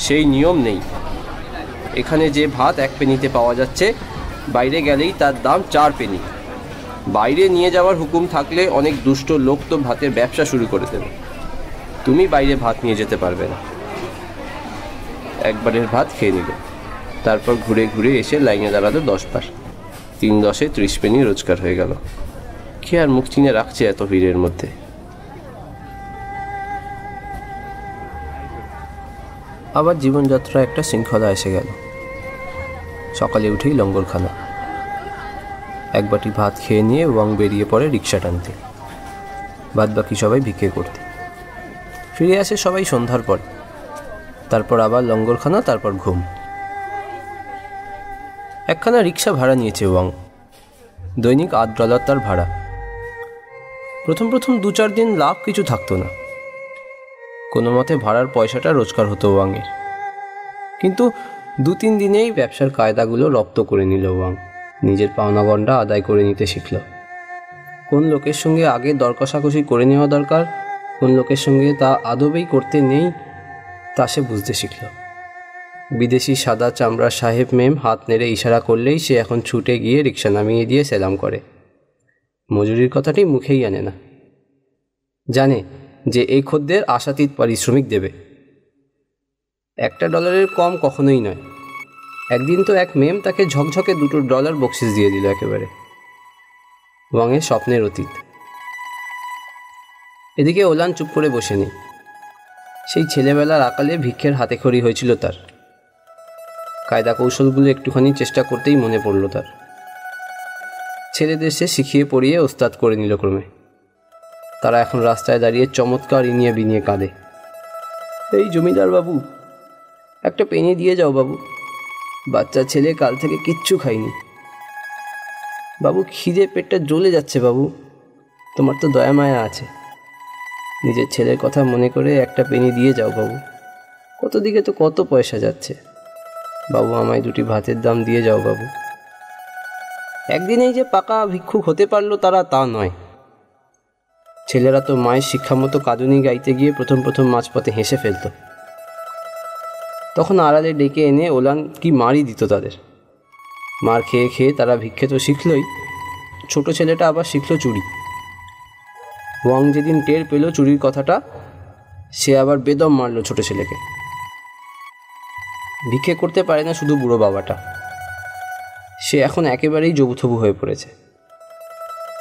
সেই নিয়ম নেই। এখানে যে ভাত 1 পেনিতে পাওয়া যাচ্ছে, বাইরে গেলেই তার দাম 4 পেনি। বাইরে নিয়ে যাওয়ার হুকুম থাকলে অনেক দুষ্ট লোক তো ভাতের ব্যবসা শুরু করে দেবে। তুমি বাইরে ভাত নিয়ে যেতে পারবে না। একবারের ভাত খেয়ে নিল, তারপর ঘুরে ঘুরে এসে লাইনে দাঁড়ালো 10 বার। 3 10-এ 30 পেনি রোজগার হয়ে গেল। কে আর মুখ চিনে রাখছে এত ভিড়ের মধ্যে? আবার জীবনযাত্রা একটা শৃঙ্খলা এসে গেল। সকালে উঠেই লঙ্গরখানা। এক বাটি ভাত খেয়ে নিয়ে ওয়াং বেরিয়ে পড়ে রিক্সা টানতে, বাদ বাকি সবাই ভিক্ষে করতে। ফিরে আসে সবাই সন্ধ্যার পর। তারপর আবার লঙ্গরখানা, তারপর ঘুম। একখানা রিক্সা ভাড়া নিয়েছে ওয়াং, দৈনিক $8 তার ভাড়া। প্রথম 2-4 দিন লাভ কিছু থাকতো না। কোনো মতে ভাড়ার পয়সাটা রোজগার হতো ওয়াংয়ের। কিন্তু 2-3 দিনেই ব্যবসার কায়দাগুলো রপ্ত করে নিল ওয়াং। নিজের পাওনা গন্ডা আদায় করে নিতে শিখল। কোন লোকের সঙ্গে আগে দর কষাকষি করে নেওয়া দরকার, কোন লোকের সঙ্গে তা আদবেই করতে নেই, তা সে বুঝতে শিখল। বিদেশি সাদা চামড়ার সাহেব মেম হাত নেড়ে ইশারা করলেই সে এখন ছুটে গিয়ে রিক্সা নামিয়ে দিয়ে সেলাম করে। মজুরির কথাটি মুখেই আনে না। জানে যে এই খদ্দের আশাতীত পারিশ্রমিক দেবে। $1 কম কখনোই নয়। একদিন তো এক মেম তাকে ঝকঝকে $2 বকশিস দিয়ে দিল একেবারে। ওয়াংয়ের স্বপ্নের অতীত। এদিকে ওলান চুপ করে বসে নেই। সেই ছেলেবেলার আকালে ভিক্ষের হাতে খড়ি হয়েছিল তার। কায়দা কৌশলগুলো একটুখানি চেষ্টা করতেই মনে পড়ল তার। ছেলেদের সে শিখিয়ে পড়িয়ে ওস্তাদ করে নিল ক্রমে। তারা এখন রাস্তায় দাঁড়িয়ে চমৎকার ইনিয়ে বিনিয়ে কাঁদে। এই জমিদার বাবু, একটা পেনি দিয়ে যাও বাবু, বাচ্চা ছেলে কাল থেকে কিচ্ছু খায়নি বাবু, খিদে পেটটা জ্বলে যাচ্ছে বাবু, তোমার তো দয়া মায়া আছে, নিজের ছেলের কথা মনে করে একটা পেনি দিয়ে যাও বাবু, কত দিকে তো কত পয়সা যাচ্ছে বাবু, আমায় 2টি ভাতের দাম দিয়ে যাও বাবু। একদিনেই যে পাকা ভিক্ষুক হতে পারলো তারা, তা নয়। ছেলেরা তো মায়ের শিক্ষা মতো কাঁদুনি গাইতে গিয়ে প্রথম মাঝপথে হেসে ফেলত। তখন আড়ালে ডেকে এনে ওলান কি মারই দিত তাদের। মার খেয়ে খেয়ে তারা ভিক্ষে তো শিখলই, ছোট ছেলেটা আবার শিখল চুরি। ওয়াং যেদিন টের পেল চুরির কথাটা, সে আবার বেদম মারল ছোট ছেলেকে। ভিক্ষে করতে পারে না শুধু বুড়ো বাবাটা, সে এখন একেবারেই জবুথবু হয়ে পড়েছে।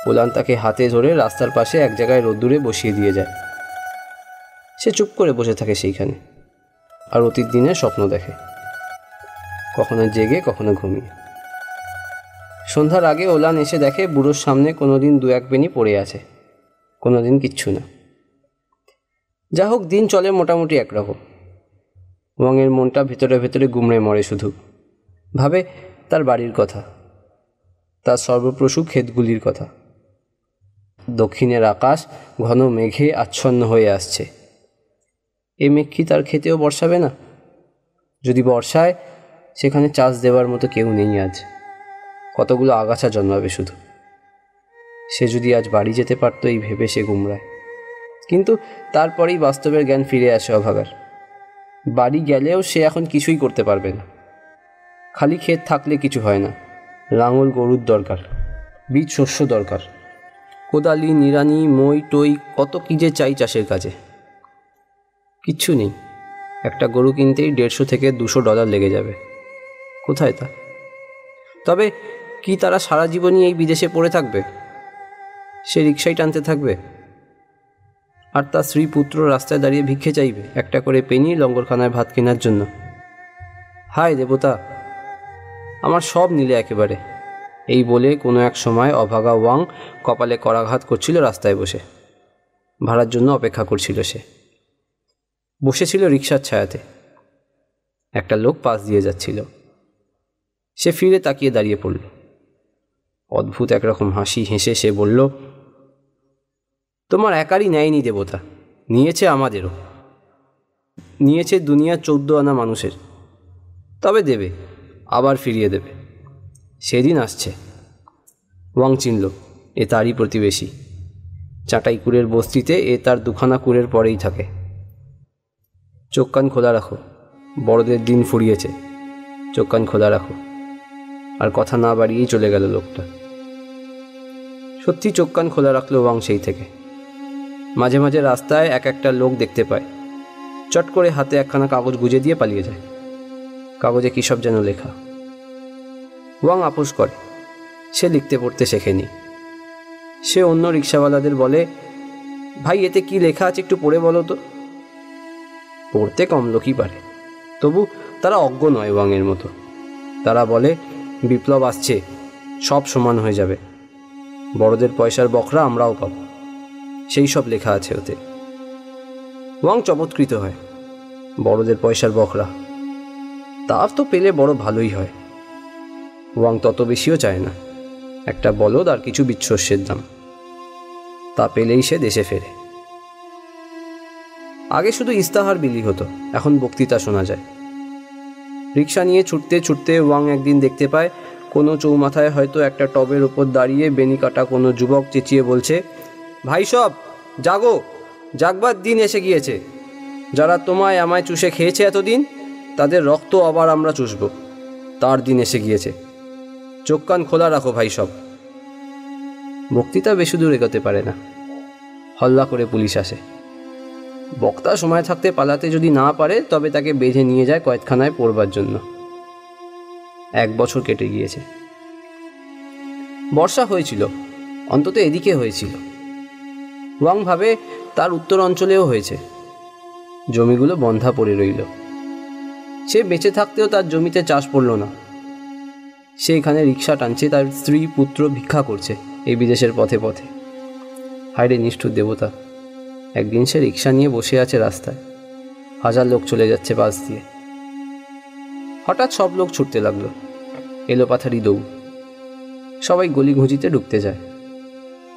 ওলান তাকে হাতে ধরে রাস্তার পাশে এক জায়গায় রোদ্দুরে বসিয়ে দিয়ে যায়। সে চুপ করে বসে থাকে সেইখানে, আর অতীত দিনের স্বপ্ন দেখে, কখনো জেগে কখনো ঘুমিয়ে। সন্ধ্যার আগে ওলান এসে দেখে বুড়োর সামনে কোনোদিন 2-1 পেনি পড়ে আছে, কোনোদিন কিচ্ছু না। যা হোক, দিন চলে মোটামুটি একরকম। ওয়াংয়ের মনটা ভেতরে ভেতরে গুমড়ে মরে, শুধু ভাবে তার বাড়ির কথা, তার সর্বপ্রসূ ক্ষেতগুলির কথা। দক্ষিণের আকাশ ঘন মেঘে আচ্ছন্ন হয়ে আসছে। এ মেঘ কি তার ক্ষেতেও বর্ষাবে না? যদি বর্ষায় সেখানে চাষ দেওয়ার মতো কেউ নেই আজ। কতগুলো আগাছা জন্মাবে শুধু। সে যদি আজ বাড়ি যেতে পারতো এই ভেবে সে গুমরায়। কিন্তু তারপরেই বাস্তবের জ্ঞান ফিরে আসে অভাগার। বাড়ি গেলেও সে এখন কিছুই করতে পারবে না। খালি ক্ষেত থাকলে কিছু হয় না, লাঙল গরুর দরকার, বীজ শস্য দরকার, কোদালি নিড়ানি মই টই কত কী যে চাই চাষের কাজে। কিচ্ছু নেই। একটা গরু কিনতেই $150 থেকে $200 লেগে যাবে। কোথায় তা? তবে কি তারা সারা জীবনই এই বিদেশে পড়ে থাকবে? সে রিকশাই টানতে থাকবে, আর তার স্ত্রী পুত্র রাস্তায় দাঁড়িয়ে ভিক্ষে চাইবে একটা করে পেনি লঙ্গরখানায় ভাত কেনার জন্য। হায় দেবতা, আমার সব নিলে একেবারে। এই বলে কোনো এক সময় অভাগা ওয়াং কপালে করাঘাত করছিল রাস্তায় বসে। ভাড়ার জন্য অপেক্ষা করছিল সে। বসেছিল রিকশার ছায়াতে। একটা লোক পাশ দিয়ে যাচ্ছিল। সে ফিরে তাকিয়ে দাঁড়িয়ে পড়ল। অদ্ভুত একরকম হাসি হেসে সে বলল, তোমার একারই নেয়নি দেবতা, নিয়েছে আমাদেরও, নিয়েছে দুনিয়ার 14 আনা মানুষের। তবে দেবে, আবার ফিরিয়ে দেবে। সেদিন আসছে। ওয়াং চিনল, এ তারই প্রতিবেশী। চাটাই কুড়ের বস্তিতে এ তার 2খানা কুড়ের পরেই থাকে। চোখ কান খোলা রাখো, বড়দের দিন ফুরিয়েছে, চোখ কান খোলা রাখো। আর কথা না বাড়িয়েই চলে গেল লোকটা। সত্যি চোখ কান খোলা রাখলো ওয়াং সেই থেকে। মাঝে মাঝে রাস্তায় এক একটা লোক দেখতে পায়, চট করে হাতে একখানা কাগজ গুজে দিয়ে পালিয়ে যায়। কাগজে কী সব যেন লেখা। ওয়াং আপোষ করে, সে লিখতে পড়তে শেখেনি। সে অন্য রিক্সাওয়ালাদের বলে, ভাই এতে কি লেখা আছে একটু পড়ে বলো তো। পড়তে কম লোকই পারে, তবু তারা অজ্ঞ নয় ওয়াংয়ের মতো। তারা বলে, বিপ্লব আসছে, সব সমান হয়ে যাবে, বড়দের পয়সার বখরা আমরাও পাব, সেই সব লেখা আছে ওতে। ওয়াং চমৎকৃত হয়। বড়দের পয়সার বখরা, তার তো পেলে বড় ভালোই হয়। ওয়াং তত বেশিও চায় না, একটা বলদ আর কিছু বিচ্ছস্যের দাম, তা পেলেই সে দেশে ফেরে। আগে শুধু ইস্তাহার বিলি হতো, এখন বক্তৃতা শোনা যায়। রিক্সা নিয়ে ছুটতে ছুটতে ওয়াং একদিন দেখতে পায় কোনো চৌমাথায় হয়তো একটা টবের ওপর দাঁড়িয়ে বেনি কাটা কোনো যুবক চেঁচিয়ে বলছে, ভাই সব জাগো, জাগবার দিন এসে গিয়েছে। যারা তোমায় আমায় চুষে খেয়েছে এতদিন, তাদের রক্ত আবার আমরা চুষব, তার দিন এসে গিয়েছে। চোখ কান খোলা রাখো ভাই সব। বক্তৃতা বেশি দূর এগোতে পারে না, হল্লা করে পুলিশ আসে। বক্তা সময় থাকতে পালাতে যদি না পারে তবে তাকে বেঁধে নিয়ে যায় কয়েদখানায় পড়বার জন্য। 1 বছর কেটে গিয়েছে। বর্ষা হয়েছিল, অন্তত এদিকে হয়েছিল। ওয়াং ভাবে তার উত্তর অঞ্চলেও হয়েছে। জমিগুলো বন্ধা পড়ে রইল। সে বেঁচে থাকতেও তার জমিতে চাষ পড়ল না। সে এখানে রিক্সা টানছে, তার স্ত্রী পুত্র ভিক্ষা করছে এই বিদেশের পথে পথে। হায়রে নিষ্ঠুর দেবতা, একদিন সে রিক্সা নিয়ে বসে আছে রাস্তায়, 1000 লোক চলে যাচ্ছে পাশ দিয়ে। হঠাৎ সব লোক ছুটতে লাগলো, এলোপাথারি দৌড়। সবাই গলি ঘুঁজিতে ঢুকতে যায়।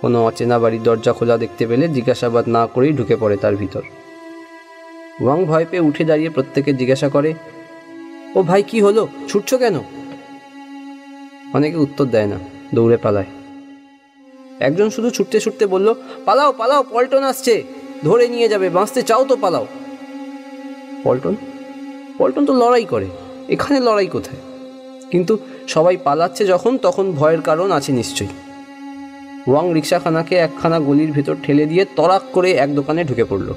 কোনো অচেনা বাড়ির দরজা খোলা দেখতে পেলে জিজ্ঞাসাবাদ না করেই ঢুকে পড়ে তার ভিতর। ওয়াং ভয় পেয়ে উঠে দাঁড়িয়ে প্রত্যেকে জিজ্ঞাসা করে, ও ভাই কি হলো, ছুটছো কেন? অনেকে উত্তর দেয় না, দৌড়ে পালায়। একজন শুধু ছুটতে ছুটতে বলল, পালাও পালাও, পল্টন আসছে, ধরে নিয়ে যাবে, বাঁচতে চাও তো পালাও। পল্টন? পল্টন তো লড়াই করে, এখানে লড়াই কোথায়? কিন্তু সবাই পালাচ্ছে যখন, তখন ভয়ের কারণ আছে নিশ্চয়ই। ওয়াং রিক্সাখানাকে একখানা গলির ভেতর ঠেলে দিয়ে তড়াক করে এক দোকানে ঢুকে পড়ল।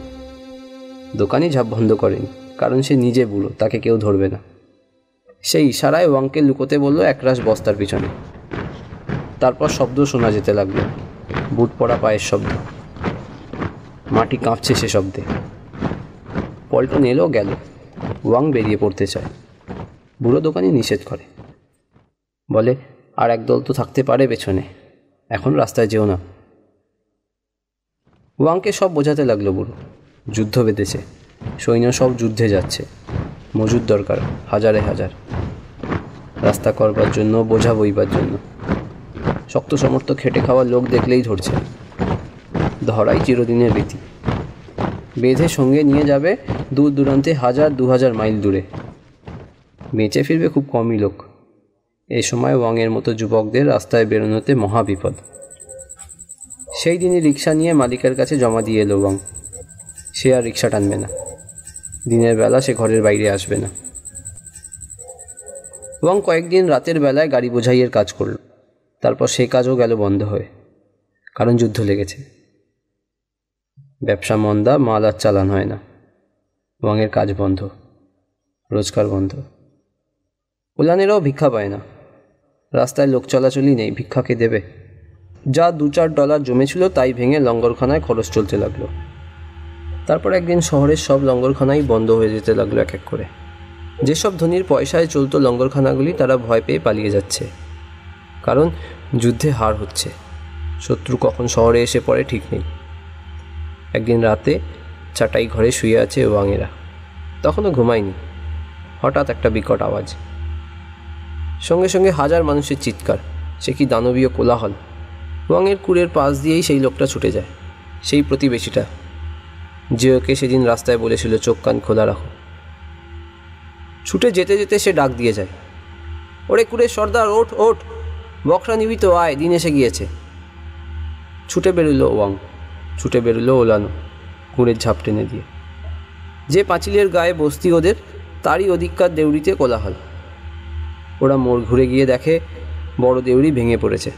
দোকানি ঝাঁপ বন্ধ করেনি, কারণ সে নিজে বুড়ো, তাকে কেউ ধরবে না। সেই ইশারায় ওয়াংকে লুকোতে বলল একরাশ বস্তার পিছনে। তারপর শব্দ শোনা যেতে লাগলো, বুট পড়া পায়ের শব্দ। মাটি কাঁপছে সে শব্দে। পল্টন এলো গেল, ওয়াং বেরিয়ে পড়তে চায়। বুড়ো দোকানি নিষেধ করে, বলে, আর একদল তো থাকতে পারে পেছনে, এখন রাস্তায় যেও না। ওয়াংকে সব বোঝাতে লাগলো বুড়ো। যুদ্ধ বেঁধেছে, সৈন্য সব যুদ্ধে যাচ্ছে, মজুদ দরকার হাজারে হাজার, রাস্তা করবার জন্য, বোঝা বইবার জন্য। শক্ত সমর্থ খেটে খাওয়ার লোক দেখলেই ধরছে। ধরাই চিরদিনের রীতি। বেঁধে সঙ্গে নিয়ে যাবে দূর দূরান্তে 1000-2000 মাইল দূরে। বেঁচে ফিরবে খুব কমই লোক। এই সময় ওয়াংয়ের মতো যুবকদের রাস্তায় বেরোনোতে মহাবিপদ। সেই দিনই রিক্সা নিয়ে মালিকের কাছে জমা দিয়ে এলো ওয়াং। সে আর রিক্সা টানবে না, দিনের বেলা সে ঘরের বাইরে আসবে না। ওয়াং কয়েকদিন রাতের বেলায় গাড়ি বোঝাইয়ের কাজ করল, তারপর সে কাজও গেল বন্ধ হয়ে, কারণ যুদ্ধ লেগেছে। ব্যবসা মন্দা, মাল আর চালান হয় না। ওয়াংয়ের কাজ বন্ধ, রোজগার বন্ধ। ওলানেরাও ভিক্ষা পায় না, রাস্তায় লোক চলাচলই নেই, ভিক্ষাকে দেবে? যা $2-4 জমেছিল তাই ভেঙে লঙ্গরখানায় খরচ চলতে লাগলো। তারপর একদিন শহরের সব লঙ্গরখানাই বন্ধ হয়ে যেতে লাগলো এক এক করে। যেসব ধনীর পয়সায় চলতো লঙ্গরখানাগুলি, তারা ভয় পেয়ে পালিয়ে যাচ্ছে, কারণ যুদ্ধে হার হচ্ছে। শত্রু কখন শহরে এসে পড়ে ঠিক নেই। একদিন রাতে চাটাই ঘরে শুয়ে আছে ওয়াংয়েরা, তখনও ঘুমায়নি। হঠাৎ একটা বিকট আওয়াজ, সঙ্গে সঙ্গে হাজার মানুষের চিৎকার। সে কি দানবীয় কোলাহল! ওয়াংয়ের কুড়ের পাশ দিয়েই সেই লোকটা ছুটে যায়, সেই প্রতিবেশীটা যে ওকে সেদিন রাস্তায় বলেছিল চোখ কান খোলা রাখো। ছুটে যেতে যেতে সে ডাক দিয়ে যায়, ওরে কুড়ের সর্দার, ওঠ ওঠ, বকরা নিবি তো, আয়, দিন এসে গিয়েছে। ছুটে বেরোলো ওয়াং, ছুটে বেরোলো ওলানো, কুড়ের ঝাঁপ টেনে দিয়ে। যে পাঁচিলের গায়ে বস্তি ওদের, তারই অধিককার দেউড়িতে কোলাহল। ওরা মোড় ঘুরে গিয়ে দেখে বড় দেউড়ি ভেঙে পড়েছে,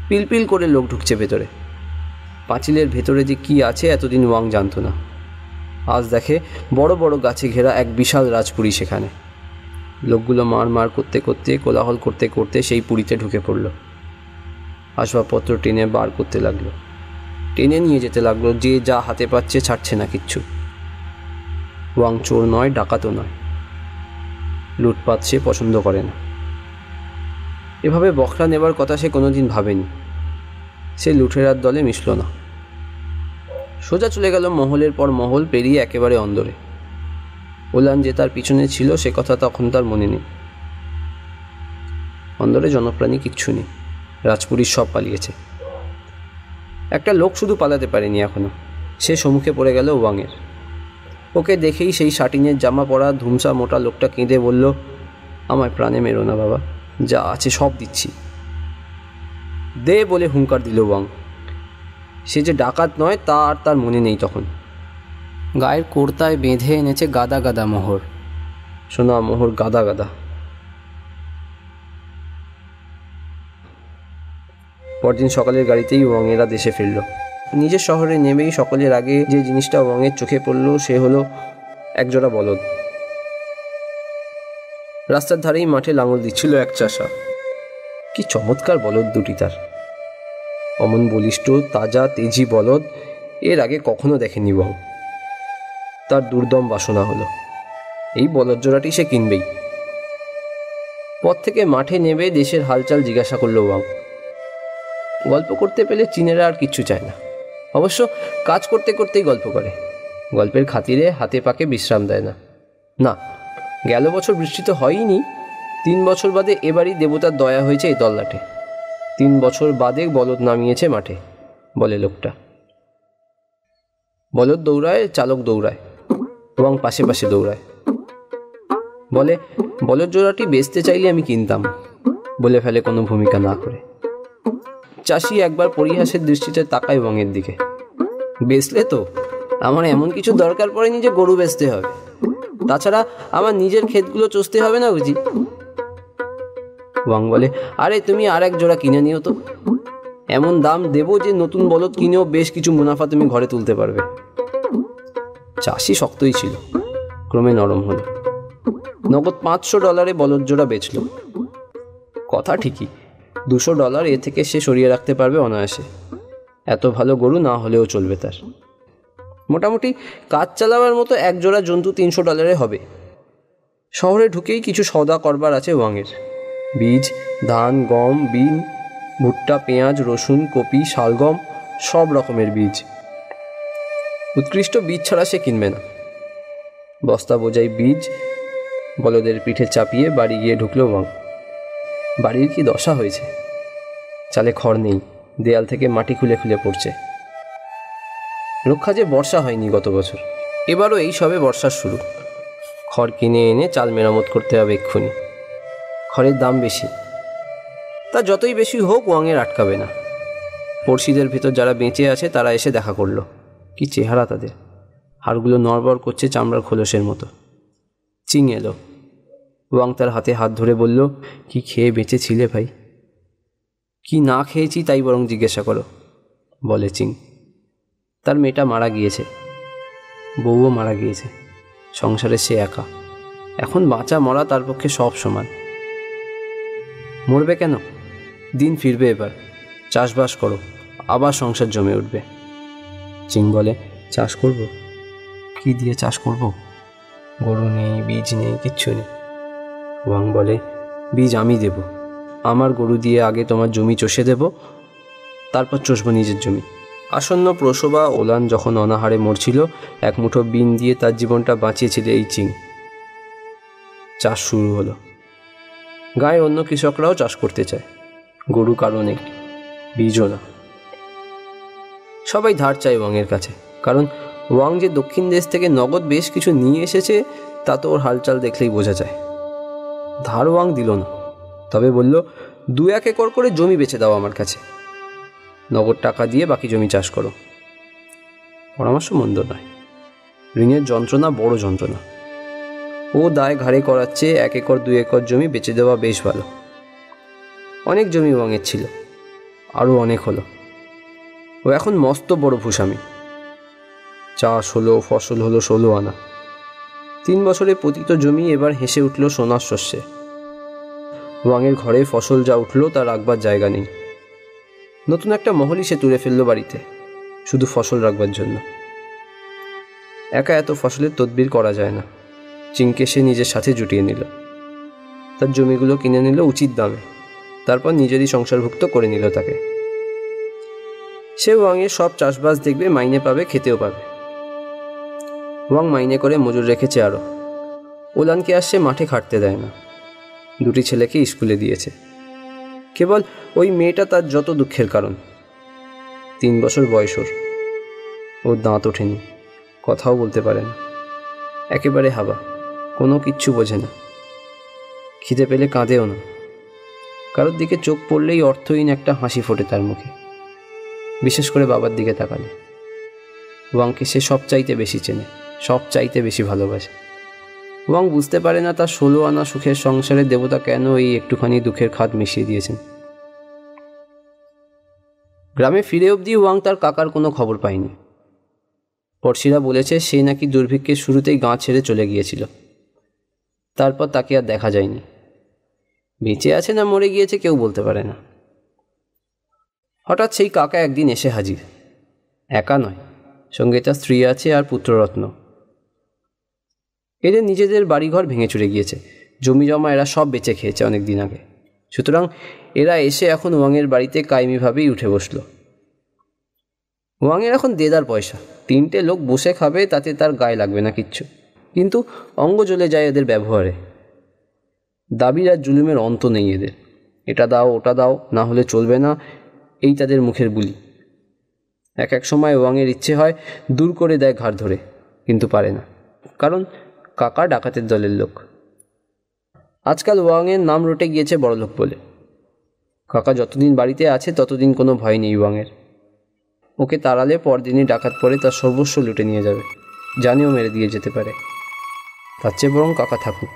পিলপিল করে লোক ঢুকছে ভেতরে। পাঁচিলের ভেতরে যে কি আছে এতদিন ওয়াং জানত না। আজ দেখে বড় বড় গাছে ঘেরা এক বিশাল রাজপুরী সেখানে। লোকগুলো মার মার করতে করতে, কোলাহল করতে করতে সেই পুরীতে ঢুকে পড়ল। আসবাবপত্র টেনে বার করতে লাগলো, টেনে নিয়ে যেতে লাগলো, যে যা হাতে পাচ্ছে ছাড়ছে না কিচ্ছু। ওয়াং চোর নয়, ডাকাতও নয়, লুটপাট সে পছন্দ করে না। এভাবে বকরা নেবার কথা সে কোনোদিন ভাবেনি। সে লুঠেরার দলে মিশল না, সোজা চলে গেল মহলের পর মহল পেরিয়ে একেবারে অন্দরে। ওলান যে তার পিছনে ছিল সে কথা তখন তার মনে নেই। অন্দরে জনপ্রাণী কিচ্ছু নেই, রাজপুরীর সব পালিয়েছে। একটা লোক শুধু পালাতে পারেনি এখনো, সে সম্মুখে পড়ে গেল ওয়াংয়ের। ওকে দেখেই সেই শাটিনের জামা পরা ধুমসা মোটা লোকটা কেঁদে বলল, আমায় প্রাণে মেরো না বাবা, যা আছে সব দিচ্ছি। দে বলে হুঙ্কার দিল ওয়াং। সে যে ডাকাত নয় তা আর তার মনে নেই তখন। গায়ের কোর্তায় বেঁধে এনেছে গাদা গাদা মোহর, সোনা মোহর গাদা গাদা। পরদিন সকালের গাড়িতেই ওয়াংয়েরা দেশে ফিরল। নিজের শহরে নেমেই সকলের আগে যে জিনিসটা ওয়াংয়ের চোখে পড়ল সে হলো একজোড়া বলদ। রাস্তার ধারেই মাঠে লাঙল দিচ্ছিল এক চাষা। কি চমৎকার বলদ দুটি তার! অমন বলিষ্ঠ, তাজা, তেজি বলদ এর আগে কখনো দেখেনি ওয়াং। তার দুর্দম বাসনা হলো এই বলদ জোড়াটি সে কিনবেই। পথ থেকে মাঠে নেমে দেশের হালচাল জিজ্ঞাসা করলো ওয়াং। গল্প করতে পেলে চীনেরা আর কিচ্ছু চায় না, অবশ্য কাজ করতে করতেই গল্প করে। গল্পের খাতিরে হাতে পাকে বিশ্রাম দেয় না। না, গেল বছর বৃষ্টি তো হয়নি, 3 বছর বাদে এবারই দেবতার দয়া হয়েছে এই তল্লাটে। 3 বছর বাদে বলদ নামিয়েছে মাঠে, বলে লোকটা। বলদ দৌড়ায়, চালক দৌড়ায়, এবং পাশে পাশে দৌড়ায়। বলে, বলদ জোড়াটি বেচতে চাইলে আমি কিনতাম, বলে ফেলে কোনো ভূমিকা না করে। চাষি একবার পরিহাসের দৃষ্টিতে তাকায় ওয়াংয়ের দিকে। বেচলে তো আমার এমন কিছু দরকার পড়েনি যে গরু বেচতে হবে, তাছাড়া আমার নিজের ক্ষেতগুলো চষতে হবে না বুঝি? ওয়াং বলে, আরে তুমি আর এক জোড়া কিনে নিও তো, এমন দাম দেবো যে নতুন বলদ কিনেও বেশ কিছু মুনাফা তুমি ঘরে তুলতে পারবে। চাষি শক্তই ছিল, ক্রমে নরম হলো। নগদ $500 বলদ জোড়া বেচল। কথা ঠিকই, $200 এ থেকে সে সরিয়ে রাখতে পারবে অনায়াসে। এত ভালো গরু না হলেও চলবে তার। মোটামুটি কাজ চালাবার মতো এক জোড়া জন্তু $300 হবে। শহরে ঢুকেই কিছু সওদা করবার আছে ওয়াংয়ের। বীজ, ধান, গম, বিন, ভুট্টা, পেঁয়াজ, রসুন, কপি, শালগম, সব রকমের বীজ। উৎকৃষ্ট বীজ ছাড়া সে কিনবে না। বস্তা বোঝাই বীজ বলদের পিঠে চাপিয়ে বাড়ি গিয়ে ঢুকলো ওয়াং। বাড়ির কি দশা হয়েছে! চালে খড় নেই, দেয়াল থেকে মাটি খুলে খুলে পড়ছে। রক্ষা যে বর্ষা হয়নি গত বছর, এবারও এই সবে বর্ষার শুরু। খড় কিনে এনে চাল মেরামত করতে হবে এক্ষুনি। খড়ের দাম বেশি, তা যতই বেশি হোক ওয়াংয়ের আটকাবে না। পড়শিদের ভিতর যারা বেঁচে আছে তারা এসে দেখা করলো। কি চেহারা তাদের, হাড়গুলো নড়বড় করছে চামড়ার খোলসের মতো। চিং এলো। ওয়াং তার হাতে হাত ধরে বলল, কি খেয়ে বেঁচে ছিলে ভাই? কি না খেয়েছি তাই বরং জিজ্ঞাসা করো, বলে চিং। তার মেয়েটা মারা গিয়েছে, বউও মারা গিয়েছে, সংসারে সে একা। এখন বাঁচা মরা তার পক্ষে সব সমান। মরবে কেন? দিন ফিরবে, এবার চাষবাস করো, আবার সংসার জমে উঠবে। চিং বলে, চাষ করব? কি দিয়ে চাষ করব? গরু নেই, বীজ নেই, কিচ্ছু নেই। ওয়াং বলে, বীজ আমি দেব। আমার গরু দিয়ে আগে তোমার জমি চষে দেব, তারপর চষবো নিজের জমি। আসন্ন প্রসবা ওলান যখন অনাহারে মরছিল, এক মুঠো বিন দিয়ে তার জীবনটা বাঁচিয়েছিল এই চিং। চাষ শুরু হলো। গায়ে অন্য কৃষকরাও চাষ করতে চায়, গরু কারো নেই, বীজও না। সবাই ধার চায় ওয়াংয়ের কাছে, কারণ ওয়াং যে দক্ষিণ দেশ থেকে নগদ বেশ কিছু নিয়ে এসেছে তা তো ওর হালচাল দেখলেই বোঝা যায়। ধার ওয়াং দিল না, তবে বলল, 2-1 একর করে জমি বেচে দাও আমার কাছে, নগদ টাকা দিয়ে বাকি জমি চাষ করো। পরামর্শ মন্দ নয়, ঋণের যন্ত্রণা বড় যন্ত্রণা। ও দায় ঘাড়ে করাচ্ছে 1 একর 2 একর জমি বেচে দেওয়া বেশ ভালো। অনেক জমি ওয়াংয়ের ছিল, আরও অনেক হলো। ও এখন মস্ত বড় ভূস্বামী। চাষ হলো, ফসল হলো 16 আনা। 3 বছরে পতিত জমি এবার হেসে উঠল সোনার শস্যে। ওয়াংয়ের ঘরে ফসল যা উঠল তা রাখবার জায়গা নেই। নতুন একটা মহলই সে তুলে ফেললো বাড়িতে, শুধু ফসল রাখবার জন্য। একা এত ফসলের তদবির করা যায় না। চিংকে সে নিজের সাথে জুটিয়ে নিল। তার জমিগুলো কিনে নিল উচিত দামে, তারপর নিজেরই সংসারভুক্ত করে নিল তাকে। সে ওয়াংয়ের সব চাষবাস দেখবে, মাইনে পাবে, খেতেও পাবে। ওয়াং মাইনে করে মজুর রেখেছে আরও। ওলানকে আর সে মাঠে খাটতে দেয় না। 2টি ছেলেকে স্কুলে দিয়েছে। কেবল ওই মেয়েটা তার যত দুঃখের কারণ। 3 বছর বয়স ওর দাঁত ওঠেনি, কথাও বলতে পারে না, একেবারে হাবা, কোনো কিচ্ছু বোঝে না। খিদে পেলে কাঁদেও না, কারোর দিকে চোখ পড়লেই অর্থহীন একটা হাসি ফোটে তার মুখে, বিশেষ করে বাবার দিকে তাকালে। ওয়াংকে সে সবচাইতে বেশি চেনে, সবচাইতে বেশি ভালোবাসে। ওয়াং বুঝতে পারে না তার 16 আনা সুখের সংসারে দেবতা কেন এই একটুখানি দুঃখের খাদ মিশিয়ে দিয়েছেন। গ্রামে ফিরে অবধি ওয়াং তার কাকার কোনো খবর পায়নি। পড়শিরা বলেছে সে নাকি দুর্ভিক্ষের শুরুতেই গাঁ ছেড়ে চলে গিয়েছিল, তারপর তাকে আর দেখা যায়নি। বেঁচে আছে না মরে গিয়েছে কেউ বলতে পারে না। হঠাৎ সেই কাকা একদিন এসে হাজির। একা নয়, সঙ্গে তার স্ত্রী আছে আর পুত্ররত্ন। এদের নিজেদের বাড়িঘর ভেঙে চুরে গিয়েছে, জমি জমা এরা সব বেচে খেয়েছে অনেক দিন আগে। সুতরাং এরা এসে এখন ওয়াংয়ের বাড়িতে কায়েমিভাবেই উঠে বসল। ওয়াংয়ের এখন দেদার পয়সা, 3টে লোক বসে খাবে, তাতে তার গায়ে লাগবে না কিচ্ছু, কিন্তু অঙ্গ জ্বলে যায় এদের ব্যবহারে। দাবির আর জুলুমের অন্ত নেই এদের। এটা দাও ওটা দাও, না হলে চলবে না, এই তাদের মুখের বুলি। এক এক সময় ওয়াংয়ের ইচ্ছে হয় দূর করে দেয় ঘাড় ধরে, কিন্তু পারে না, কারণ কাকা ডাকাতের দলের লোক। আজকাল ওয়াংয়ের নাম রটে গিয়েছে বড়লোক বলে। কাকা যতদিন বাড়িতে আছে ততদিন কোনো ভয় নেই ওয়াংয়ের। ওকে তাড়ালে পরদিনই ডাকাত পড়ে তার সর্বস্ব লুটে নিয়ে যাবে, জানেও মেরে দিয়ে যেতে পারে। তার চেয়ে বরং কাকা থাকুক।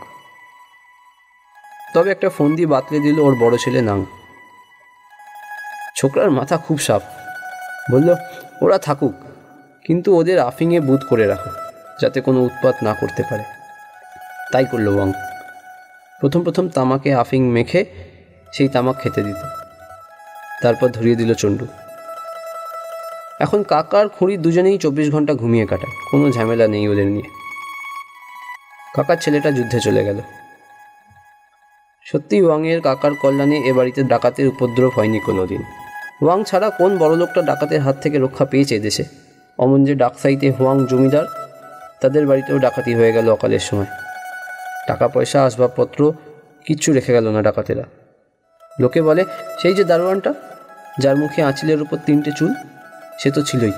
তবে একটা ফন্দি বাতলে দিল ওর বড় ছেলে নাং। ছোকরার মাথা খুব সাফ, বলল, ওরা থাকুক, কিন্তু ওদের আফিংয়ে বুধ করে রাখো, যাতে কোনো উৎপাত না করতে পারে। তাই করল ওয়াং। প্রথম তামাকে আফিং মেখে সেই তামাক খেতে দিত, তারপর ধরিয়ে দিল চণ্ডু। এখন কাকার খুঁড়ি দুজনেই 24 ঘন্টা ঘুমিয়ে কাটায়, কোনো ঝামেলা নেই ওদের নিয়ে। কাকার ছেলেটা যুদ্ধে চলে গেল। সত্যি ওয়াংয়ের কাকার কল্যাণে এ বাড়িতে ডাকাতের উপদ্রব হয়নি কোনো দিন। ওয়াং ছাড়া কোন বড়লোকটা ডাকাতের হাত থেকে রক্ষা পেয়েছে দেশে? অমন যে ডাকসাইতে হোয়াং জমিদার, তাদের বাড়িতেও ডাকাতি হয়ে গেল অকালের সময়। টাকা পয়সা আসবাবপত্র কিচ্ছু রেখে গেল না ডাকাতেরা। লোকে বলে, সেই যে দারোয়ানটা, যার মুখে আঁচিলের উপর 3টে চুল, সে তো ছিলই।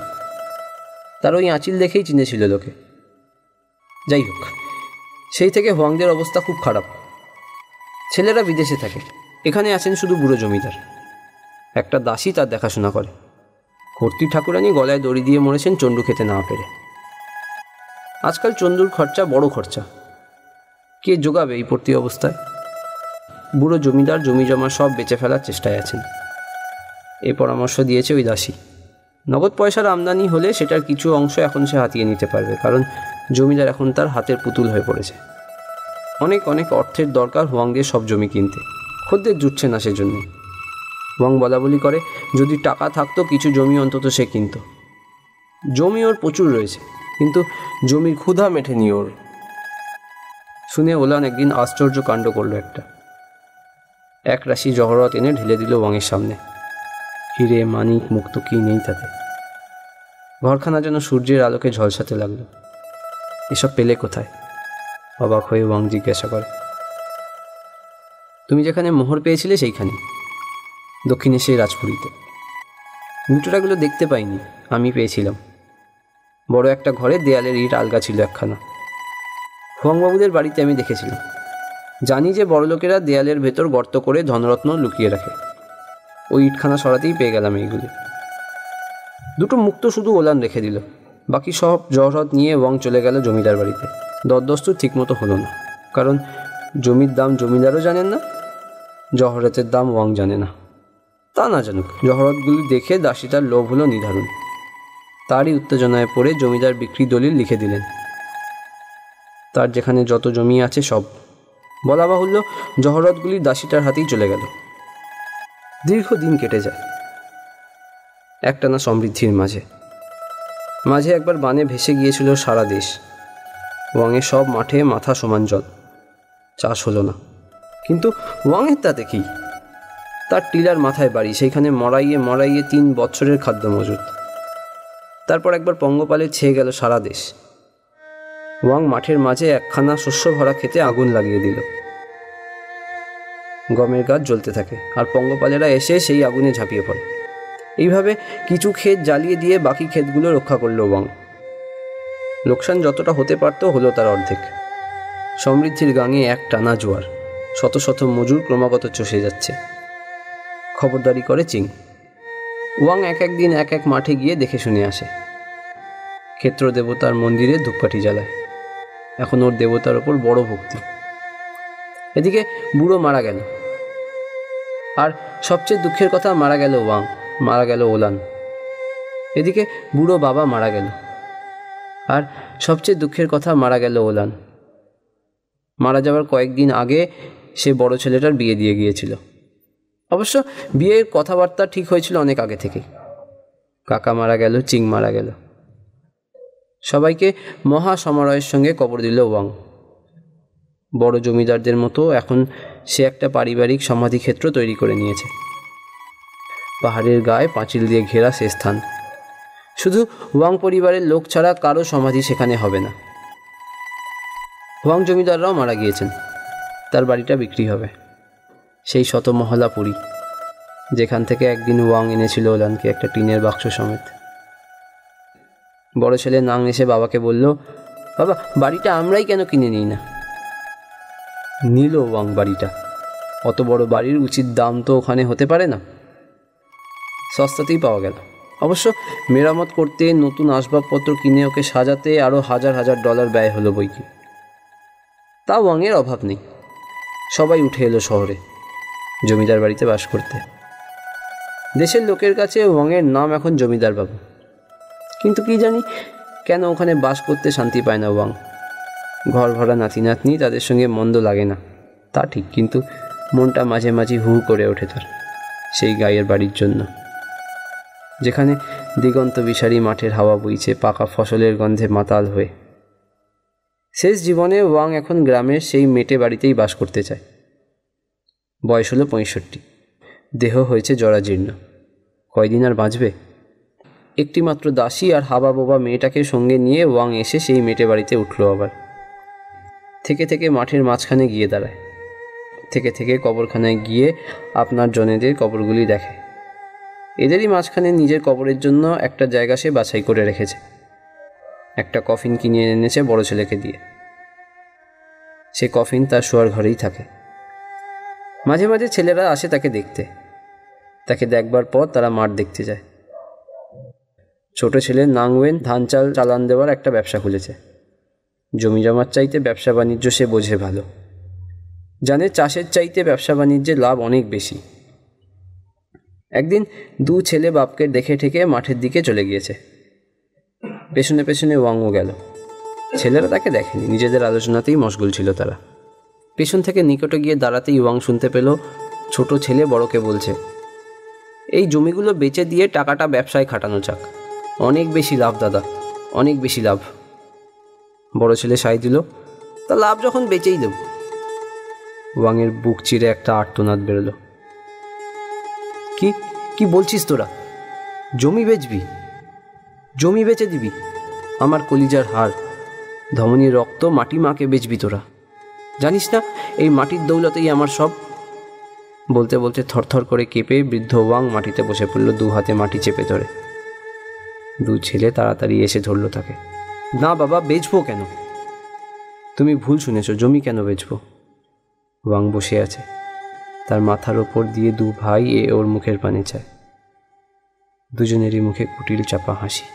তার ওই আঁচিল দেখেই চিনেছিল লোকে। যাই হোক, সেই থেকে হোয়াংদের অবস্থা খুব খারাপ। ছেলেরা বিদেশে থাকে, এখানে আছেন শুধু বুড়ো জমিদার। একটা দাসী তার দেখাশোনা করে। কর্ত্রী ঠাকুরানী গলায় দড়ি দিয়ে মরেছেন চণ্ডু খেতে না পেরে। আজকাল চণ্ডুর খরচা বড় খরচা, কে জোগাবে এই পড়তি অবস্থায়? বুড়ো জমিদার জমি জমা সব বেচে ফেলার চেষ্টায় আছেন। এই পরামর্শ দিয়েছে ওই দাসী। নগদ পয়সার আমদানি হলে সেটার কিছু অংশ এখন সে হাতিয়ে নিতে পারবে, কারণ জমিদার এখন তার হাতের পুতুল হয়ে পড়েছে। অনেক অনেক অর্থের দরকার হোয়াংদের সব জমি কিনতে, খদ্দের জুটছে না সেজন্যে। হোয়াং বলা বলি করে যদি টাকা থাকতো কিছু জমি অন্তত সে কিনত। জমি ওর প্রচুর রয়েছে, কিন্তু জমির ক্ষুধা মেটেনি ওর। শুনে ওলান একদিন আশ্চর্য কাণ্ড করলো একটা। এক রাশি জহরত এনে ঢেলে দিল ওয়াংয়ের সামনে। হিরে মানিক মুক্ত কি নেই তাতে। ঘরখানা যেন সূর্যের আলোকে ঝলসাতে লাগলো। এসব পেলে কোথায়? অবাক হয়ে ওয়াং জিজ্ঞাসা করে। তুমি যেখানে মোহর পেয়েছিলে সেইখানে, দক্ষিণে সেই রাজপুরীতে। লুটোরাগুলো দেখতে পাইনি, আমি পেয়েছিলাম। বড় একটা ঘরে দেয়ালের ইট আলগা ছিল একখানা। হোয়াংবাবুদের বাড়িতে আমি দেখেছিলাম। জানি যে বড়লোকেরা দেয়ালের ভেতর গর্ত করে ধনরত্ন লুকিয়ে রাখে। ওই ইটখানা সরাতেই পেয়ে গেলাম এইগুলি। দুটো মুক্ত শুধু ওলান রেখে দিল, বাকি সব জহরত নিয়ে ওয়াং চলে গেল জমিদার বাড়িতে। দরদস্তুর ঠিকমতো হলো না, কারণ জমির দাম জমিদারও জানেন না, জহরতের দাম ওয়াং জানে না। তা না জানুক, জহরতগুলি দেখে দাসীটার লোভ হলো নির্ধারণ। তারই উত্তেজনায় পড়ে জমিদার বিক্রি দলিল লিখে দিলেন। তার যেখানে যত জমি আছে সব, বলা বাহুল্য জহরতগুলি দাসীটার হাতেই চলে গেল। দীর্ঘদিন কেটে যায় একটানা সমৃদ্ধির মাঝে। মাঝে একবার বানে ভেসে গিয়েছিল সারা দেশ। ওয়াংয়ের সব মাঠে মাথা সমান জল, চাষ হলো না। কিন্তু ওয়াংয়ের তাতে কি? তার টিলার মাথায় বাড়ি, সেইখানে মরাইয়ে মরাইয়ে 3 বছরের খাদ্য মজুদ। তারপর একবার পঙ্গপালে ছেয়ে গেল সারা দেশ। ওয়াং মাঠের মাঝে একখানা শস্য ভরা খেতে আগুন লাগিয়ে দিল। গমের গাছ জ্বলতে থাকে, আর পঙ্গপালেরা এসে সেই আগুনে ঝাঁপিয়ে পড়ে। এইভাবে কিছু ক্ষেত জ্বালিয়ে দিয়ে বাকি ক্ষেতগুলো রক্ষা করল ওয়াং। লোকসান যতটা হতে পারত হলো তার অর্ধেক। সমৃদ্ধির গাঙে এক টানা জোয়ার, শত শত মজুর ক্রমাগত চষে যাচ্ছে। খবরদারি করে চিং। ওয়াং এক একদিন এক এক মাঠে গিয়ে দেখে শুনে আসে। ক্ষেত্র দেবতার মন্দিরে ধূপকাঠি জ্বালায়। এখন ওর দেবতার ওপর বড় ভক্তি। এদিকে বুড়ো মারা গেল, আর সবচেয়ে দুঃখের কথা মারা গেল ওয়াং, মারা গেল ওলান। এদিকে বুড়ো বাবা মারা গেল, আর সবচেয়ে দুঃখের কথা মারা গেল ওলান। মারা যাওয়ার কয়েকদিন আগে সে বড় ছেলেটার বিয়ে দিয়ে গিয়েছিল। অবশ্য বিয়ের কথাবার্তা ঠিক হয়েছিল অনেক আগে থেকেই। কাকা মারা গেল, চিং মারা গেল। সবাইকে মহা সমারোহের সঙ্গে কবর দিল ওয়াং। বড় জমিদারদের মতো এখন সে একটা পারিবারিক সমাধিক্ষেত্র তৈরি করে নিয়েছে। পাহাড়ের গায়ে পাঁচিল দিয়ে ঘেরা সে স্থান। শুধু ওয়াং পরিবারের লোক ছাড়া কারো সমাধি সেখানে হবে না। ওয়াং জমিদাররাও মারা গিয়েছেন, তার বাড়িটা বিক্রি হবে। সেই শতমহলা পুরী, যেখান থেকে একদিন ওয়াং এনেছিল ওলানকে একটা টিনের বাক্স সমেত। বড় ছেলে নাং এসে বাবাকে বলল, বাবা বাড়িটা আমরাই কেন কিনে নিই না? নিল ওয়াং বাড়িটা। অত বড় বাড়ির উচিত দাম তো ওখানে হতে পারে না। সস্তাতেই পাওয়া গেল। অবশ্য মেরামত করতে, নতুন আসবাবপত্র কিনে ওকে সাজাতে আরও হাজার হাজার ডলার ব্যয় হলো বইকি। তা ওয়াংয়ের অভাব নেই। সবাই উঠে এলো শহরে, জমিদার বাড়িতে বাস করতে। দেশের লোকের কাছে ওয়াংয়ের নাম এখন জমিদার বাবু। কিন্তু কি জানি কেন ওখানে বাস করতে শান্তি পায় না ওয়াং। ঘর ভরা নাতি নাতনি, তাদের সঙ্গে মন্দ লাগে না তা ঠিক, কিন্তু মনটা মাঝে মাঝে হু করে ওঠে তার সেই গায়ের বাড়ির জন্য, যেখানে দিগন্ত বিসারী মাঠের হাওয়া বইছে পাকা ফসলের গন্ধে মাতাল হয়ে। শেষ জীবনে ওয়াং এখন গ্রামের সেই মেটে বাড়িতেই বাস করতে চায়। বয়স হলো 65, দেহ হয়েছে জরাজীর্ণ। কয়দিন আর বাঁচবে? একটিমাত্র দাসী আর হাবা বোবা মেয়েটাকে সঙ্গে নিয়ে ওয়াং এসে সেই মেটে বাড়িতে উঠল আবার। থেকে থেকে মাঠের মাঝখানে গিয়ে দাঁড়ায়, থেকে থেকে কবরখানায় গিয়ে আপনার জনেদের কবরগুলি দেখে। এদেরই মাঝখানে নিজের কবরের জন্য একটা জায়গা সে বাছাই করে রেখেছে। একটা কফিন কিনে এনেছে বড় ছেলেকে দিয়ে। সে কফিন তার শোয়ার ঘরেই থাকে। মাঝে মাঝে ছেলেরা আসে তাকে দেখতে। তাকে দেখবার পর তারা মাঠ দেখতে যায়। ছোট ছেলে নাংওয়েন ধান চাল চালান দেওয়ার একটা ব্যবসা খুলেছে। জমি জমার চাইতে ব্যবসা বাণিজ্য সে বোঝে ভালো, জানে চাষের চাইতে ব্যবসা বাণিজ্যে লাভ অনেক বেশি। একদিন দু ছেলে বাপকে দেখে ঠেকে মাঠের দিকে চলে গিয়েছে। পেছনে পেছনে ওয়াংও গেল। ছেলেরা তাকে দেখেনি, নিজেদের আলোচনাতেই মশগুল ছিল তারা। পেছন থেকে নিকটে গিয়ে দাঁড়াতেই ওয়াং শুনতে পেল ছোট ছেলে বড়কে বলছে, এই জমিগুলো বেচে দিয়ে টাকাটা ব্যবসায় খাটানো যাক, অনেক বেশি লাভ দাদা, অনেক বেশি লাভ। বড় ছেলে সায় দিল, তা লাভ যখন বেচেই দেব। ওয়াংয়ের বুক চিরে একটা আর্তনাদ বেরোলো। কি কি বলছিস তোরা? জমি বেচবি? জমি বেচে দিবি? আমার কলিজার হাড়, ধমনীর রক্ত, মাটি মাকে বেচবি তোরা? জানিস না এই মাটির দৌলতেই আমার সব। বলতে বলতে থরথর করে কেঁপে বৃদ্ধ ওয়াং মাটিতে বসে পড়ল, দু হাতে মাটি চেপে ধরে। দু ছেলে তাড়াতাড়ি এসে ধরল তাকে। না বাবা, বেচবো কেন? তুমি ভুল শুনেছ, জমি কেন বেচবো? ওয়াং বসে আছে, তার মাথার ওপর দিয়ে দু ভাই ওর মুখের পানে চায়। দুজনেরই মুখে কুটিল চাপা হাসি।